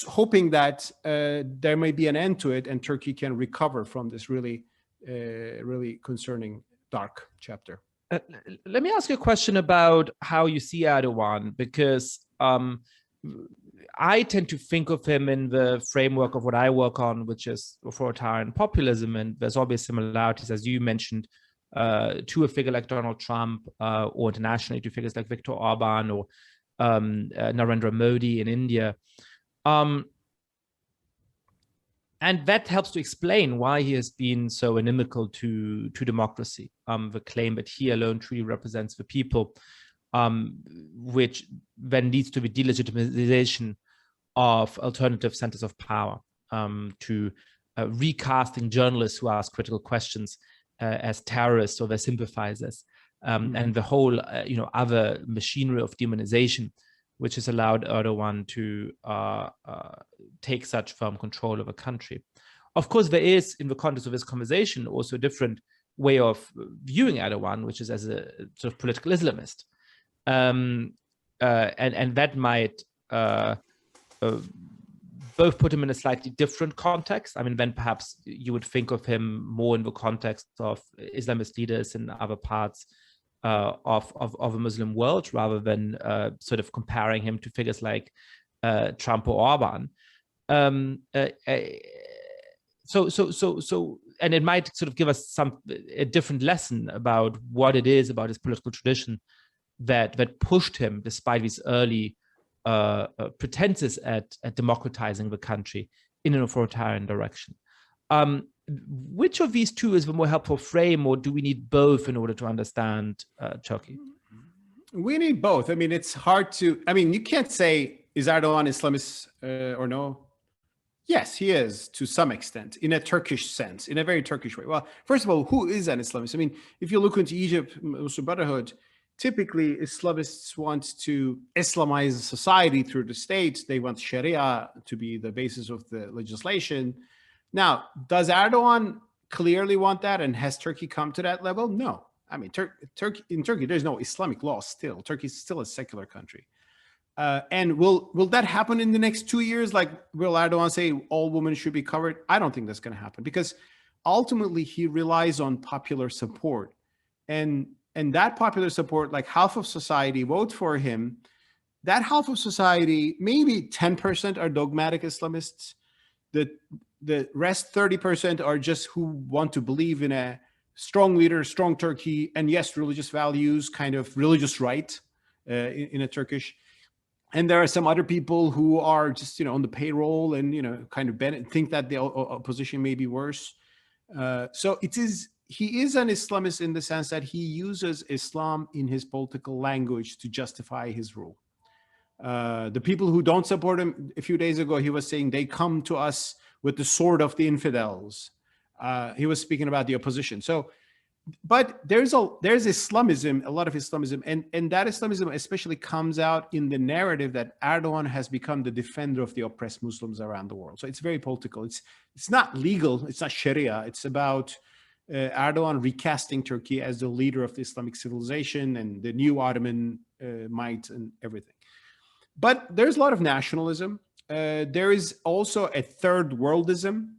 hoping that there may be an end to it and Turkey can recover from this really concerning dark chapter. Let me ask you a question about how you see Erdogan, because I tend to think of him in the framework of what I work on, which is authoritarian populism. And there's obvious similarities, as you mentioned, to a figure like Donald Trump, or internationally to figures like Viktor Orban or Narendra Modi in India. And that helps to explain why he has been so inimical to democracy. The claim that he alone truly represents the people, which then leads to the delegitimization of alternative centers of power, to recasting journalists who ask critical questions as terrorists or their sympathizers, and the whole other machinery of demonization, which has allowed Erdogan to take such firm control of a country. Of course, there is, in the context of this conversation, also a different way of viewing Erdogan, which is as a sort of political Islamist. And that might both put him in a slightly different context. I mean, then perhaps you would think of him more in the context of Islamist leaders in other parts of a Muslim world, rather than sort of comparing him to figures like Trump or Orban. So, and it might sort of give us a different lesson about what it is about his political tradition that pushed him, despite these early pretenses at democratizing the country, in an authoritarian direction. Which of these two is the more helpful frame, or do we need both in order to understand Turkey? We need both. I mean, it's hard to, you can't say, is Erdogan Islamist or no? Yes, he is to some extent, in a Turkish sense, in a very Turkish way. Well, first of all, who is an Islamist? I mean, if you look into Egypt, Muslim Brotherhood, typically Islamists want to Islamize society through the state. They want Sharia to be the basis of the legislation. Now, does Erdogan clearly want that, and has Turkey come to that level? No. I mean, in Turkey, there's no Islamic law still. Turkey is still a secular country. And will that happen in the next 2 years? Like, will Erdogan say all women should be covered? I don't think that's going to happen, because ultimately he relies on popular support. And that popular support, like half of society vote for him. That half of society, maybe 10% are dogmatic Islamists. The rest 30% are just who want to believe in a strong leader, strong Turkey, and yes, religious values, kind of religious right in a Turkish. And there are some other people who are just, on the payroll and, kind of think that the opposition may be worse. So he is an Islamist in the sense that he uses Islam in his political language to justify his rule. The people who don't support him, a few days ago, he was saying they come to us with the sword of the infidels. He was speaking about the opposition. So, but there's Islamism, a lot of Islamism, and that Islamism especially comes out in the narrative that Erdogan has become the defender of the oppressed Muslims around the world. So it's very political. It's not legal. It's not Sharia. It's about Erdogan recasting Turkey as the leader of the Islamic civilization and the new Ottoman might and everything. But there's a lot of nationalism. There is also a third worldism.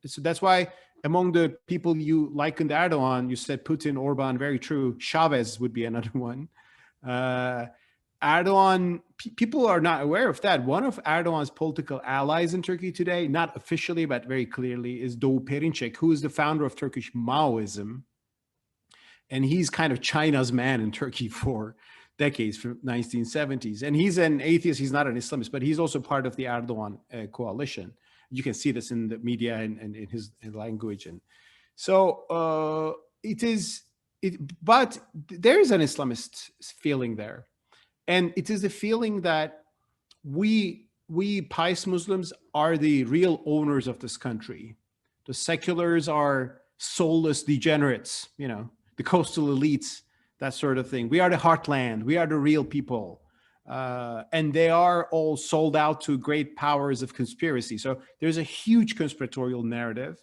So that's why among the people you likened Erdogan, you said Putin, Orban, very true. Chavez would be another one. Erdogan, people are not aware of that. One of Erdogan's political allies in Turkey today, not officially, but very clearly, is Doğu Perinçek, who is the founder of Turkish Maoism. And he's kind of China's man in Turkey for decades, from 1970s. And he's an atheist. He's not an Islamist, but he's also part of the Erdogan coalition. You can see this in the media and in his language. And so but there is an Islamist feeling there. And it is the feeling that we pious Muslims are the real owners of this country. The seculars are soulless degenerates, the coastal elites, that sort of thing. We are the heartland. We are the real people. And they are all sold out to great powers of conspiracy. So there's a huge conspiratorial narrative,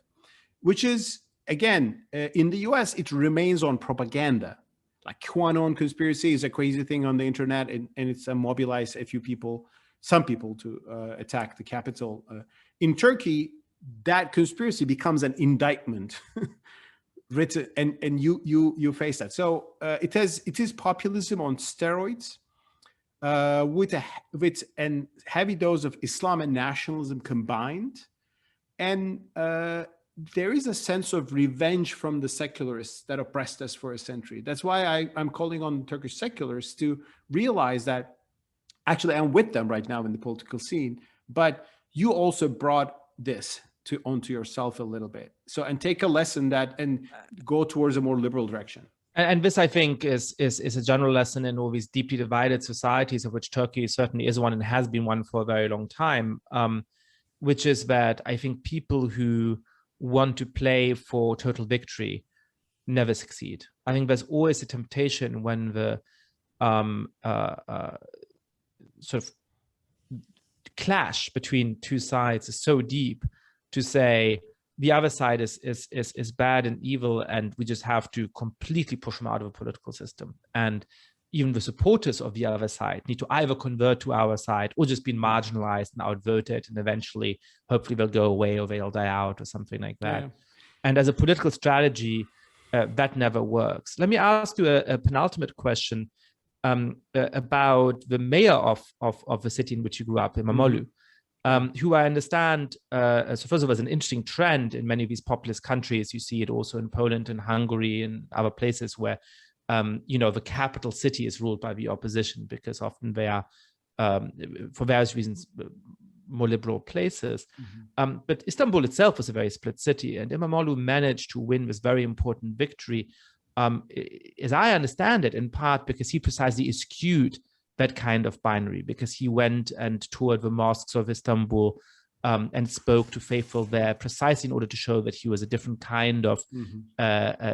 which is, again, in the US, it remains on propaganda. Like QAnon conspiracy is a crazy thing on the internet, and it's mobilized some people to attack the Capitol. In Turkey, that conspiracy becomes an indictment written, and you face that. So it is populism on steroids. With a heavy dose of Islam and nationalism combined. And there is a sense of revenge from the secularists that oppressed us for a century. That's why I'm calling on Turkish secularists to realize that, actually, I'm with them right now in the political scene, but you also brought this onto yourself a little bit. So, and take a lesson and go towards a more liberal direction. And this, I think, is a general lesson in all these deeply divided societies, of which Turkey certainly is one and has been one for a very long time, which is that I think people who want to play for total victory never succeed. I think there's always a temptation when the sort of clash between two sides is so deep to say, the other side is bad and evil, and we just have to completely push them out of a political system. And even the supporters of the other side need to either convert to our side or just be marginalized and outvoted, and eventually, hopefully, they'll go away or they'll die out or something like that. Yeah. And as a political strategy, that never works. Let me ask you a penultimate question about the mayor of the city in which you grew up, Imamoglu. Who I understand, so first of all, is an interesting trend in many of these populist countries. You see it also in Poland and Hungary and other places where, the capital city is ruled by the opposition, because often they are, for various reasons, more liberal places. But Istanbul itself was a very split city, and Imamoglu managed to win this very important victory, as I understand it, in part because he precisely eschewed that kind of binary, because he went and toured the mosques of Istanbul and spoke to faithful there precisely in order to show that he was a different kind of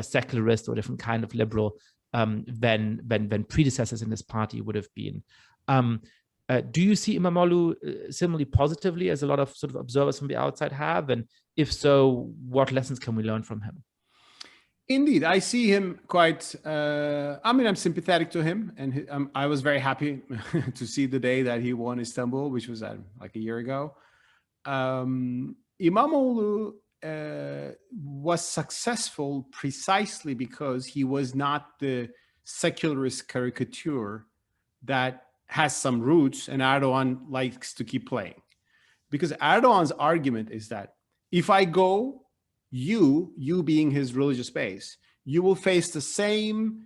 secularist or a different kind of liberal than predecessors in his party would have been. Do you see Imamoglu similarly positively as a lot of sort of observers from the outside have? And if so, what lessons can we learn from him? Indeed, I see him quite, I'm sympathetic to him, and I was very happy to see the day that he won Istanbul, which was like a year ago. Imamoglu was successful precisely because he was not the secularist caricature that has some roots and Erdogan likes to keep playing. Because Erdogan's argument is that if I go, you being his religious base, you will face the same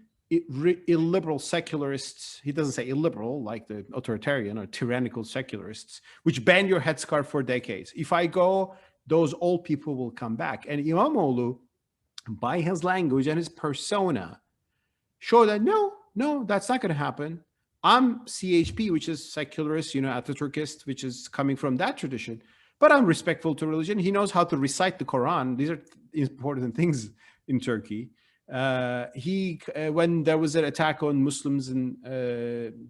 illiberal secularists, he doesn't say illiberal, like the authoritarian or tyrannical secularists, which ban your headscarf for decades. If I go, those old people will come back. And Imamoglu, by his language and his persona, show that no, that's not going to happen. I'm CHP, which is secularist, Ataturkist, which is coming from that tradition, but I'm respectful to religion. He knows how to recite the Quran. These are important things in Turkey. When there was an attack on Muslims and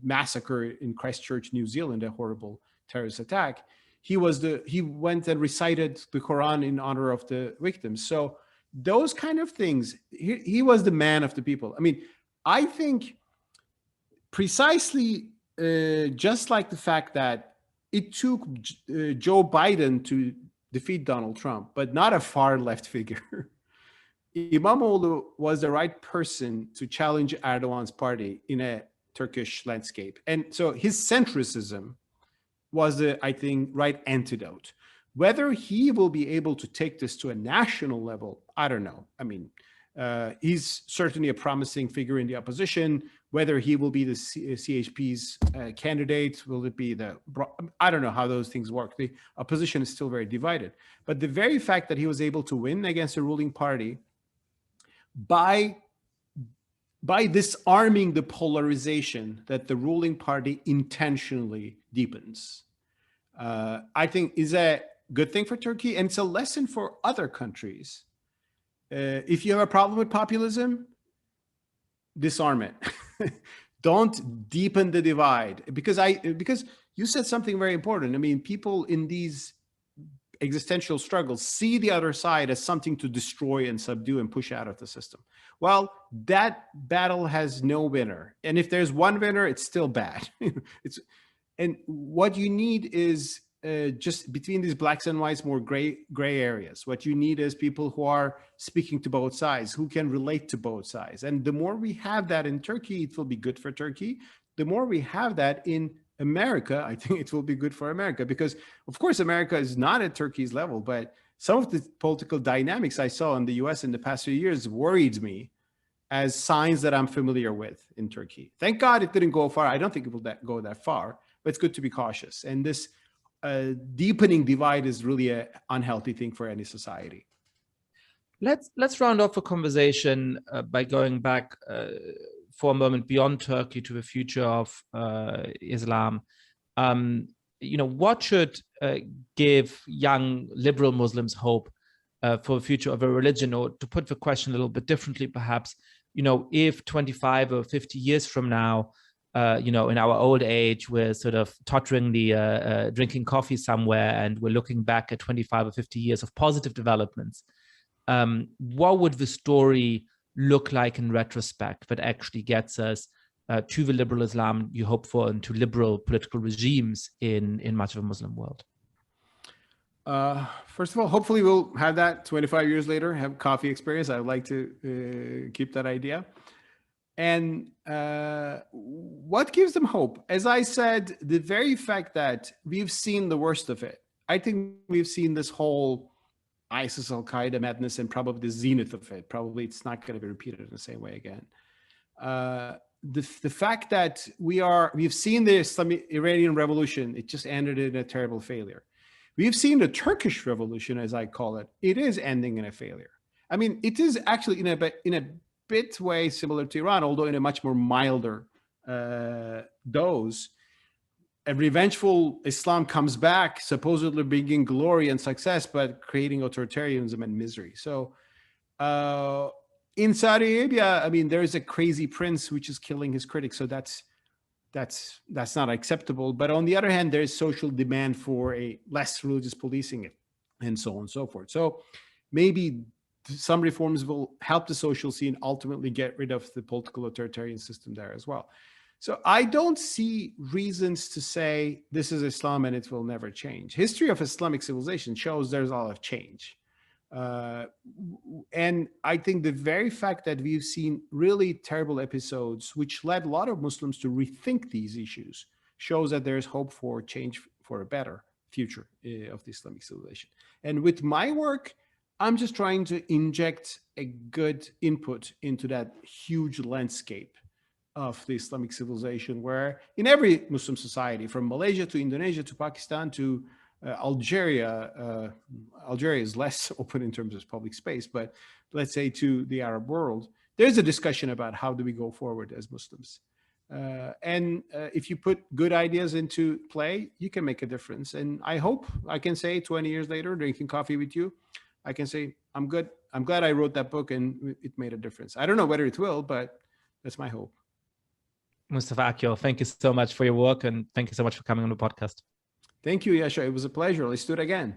massacre in Christchurch, New Zealand, a horrible terrorist attack, he went and recited the Quran in honor of the victims. So those kind of things, he was the man of the people. I mean, I think precisely just like the fact that it took Joe Biden to defeat Donald Trump, but not a far left figure. Imamoglu was the right person to challenge Erdogan's party in a Turkish landscape. And so his centricism was the, I think, right antidote. Whether he will be able to take this to a national level, I don't know. I mean, he's certainly a promising figure in the opposition. Whether he will be the CHP's candidate, will it be I don't know how those things work. The opposition is still very divided. But the very fact that he was able to win against the ruling party by disarming the polarization that the ruling party intentionally deepens, I think is a good thing for Turkey, and it's a lesson for other countries. If you have a problem with populism, disarm it. Don't deepen the divide, because you said something very important. I mean, people in these existential struggles see the other side as something to destroy and subdue and push out of the system. Well, that battle has no winner. And if there's one winner, it's still bad. And what you need is just between these blacks and whites, more gray areas. What you need is people who are speaking to both sides, who can relate to both sides. And the more we have that in Turkey, it will be good for Turkey. The more we have that in America, I think it will be good for America, because of course America is not at Turkey's level, but some of the political dynamics I saw in the US in the past few years worried me as signs that I'm familiar with in Turkey. Thank God it didn't go far. I don't think it will go that far, but it's good to be cautious. And this deepening divide is really an unhealthy thing for any society. Let's round off a conversation by going back for a moment beyond Turkey to the future of Islam. What should give young liberal Muslims hope for the future of a religion? Or to put the question a little bit differently, perhaps, if 25 or 50 years from now, in our old age, we're sort of totteringly drinking coffee somewhere, and we're looking back at 25 or 50 years of positive developments, what would the story look like in retrospect that actually gets us to the liberal Islam you hope for, and to liberal political regimes in much of the Muslim world? First of all, hopefully we'll have that 25 years later, have coffee experience. I would like to keep that idea. And what gives them hope? As I said, the very fact that we've seen the worst of it. I think we've seen this whole ISIS, Al-Qaeda madness, and probably the zenith of it. Probably it's not going to be repeated in the same way again. The fact that we've seen the Iranian revolution, it just ended in a terrible failure. We've seen the Turkish revolution, as I call it. It is ending in a failure. I mean, it is actually in a bit way similar to Iran, although in a much more milder dose. A revengeful Islam comes back, supposedly bringing glory and success, but creating authoritarianism and misery. So in Saudi Arabia, I mean, there is a crazy prince which is killing his critics. So that's not acceptable. But on the other hand, there is social demand for a less religious policing and so on and so forth. So maybe some reforms will help the social scene ultimately get rid of the political authoritarian system there as well. So I don't see reasons to say this is Islam and it will never change. History of Islamic civilization shows there's a lot of change. And I think the very fact that we've seen really terrible episodes, which led a lot of Muslims to rethink these issues, shows that there's hope for change, for a better future of the Islamic civilization. And with my work, I'm just trying to inject a good input into that huge landscape of the Islamic civilization, where in every Muslim society, from Malaysia to Indonesia to Pakistan to Algeria, Algeria is less open in terms of public space, but let's say to the Arab world, there's a discussion about how do we go forward as Muslims. And if you put good ideas into play, you can make a difference. And I hope I can say 20 years later, drinking coffee with you, I can say, I'm good. I'm glad I wrote that book and it made a difference. I don't know whether it will, but that's my hope. Mustafa Akyol, thank you so much for your work, and thank you so much for coming on the podcast. Thank you, Yascha. It was a pleasure. Let's do it again.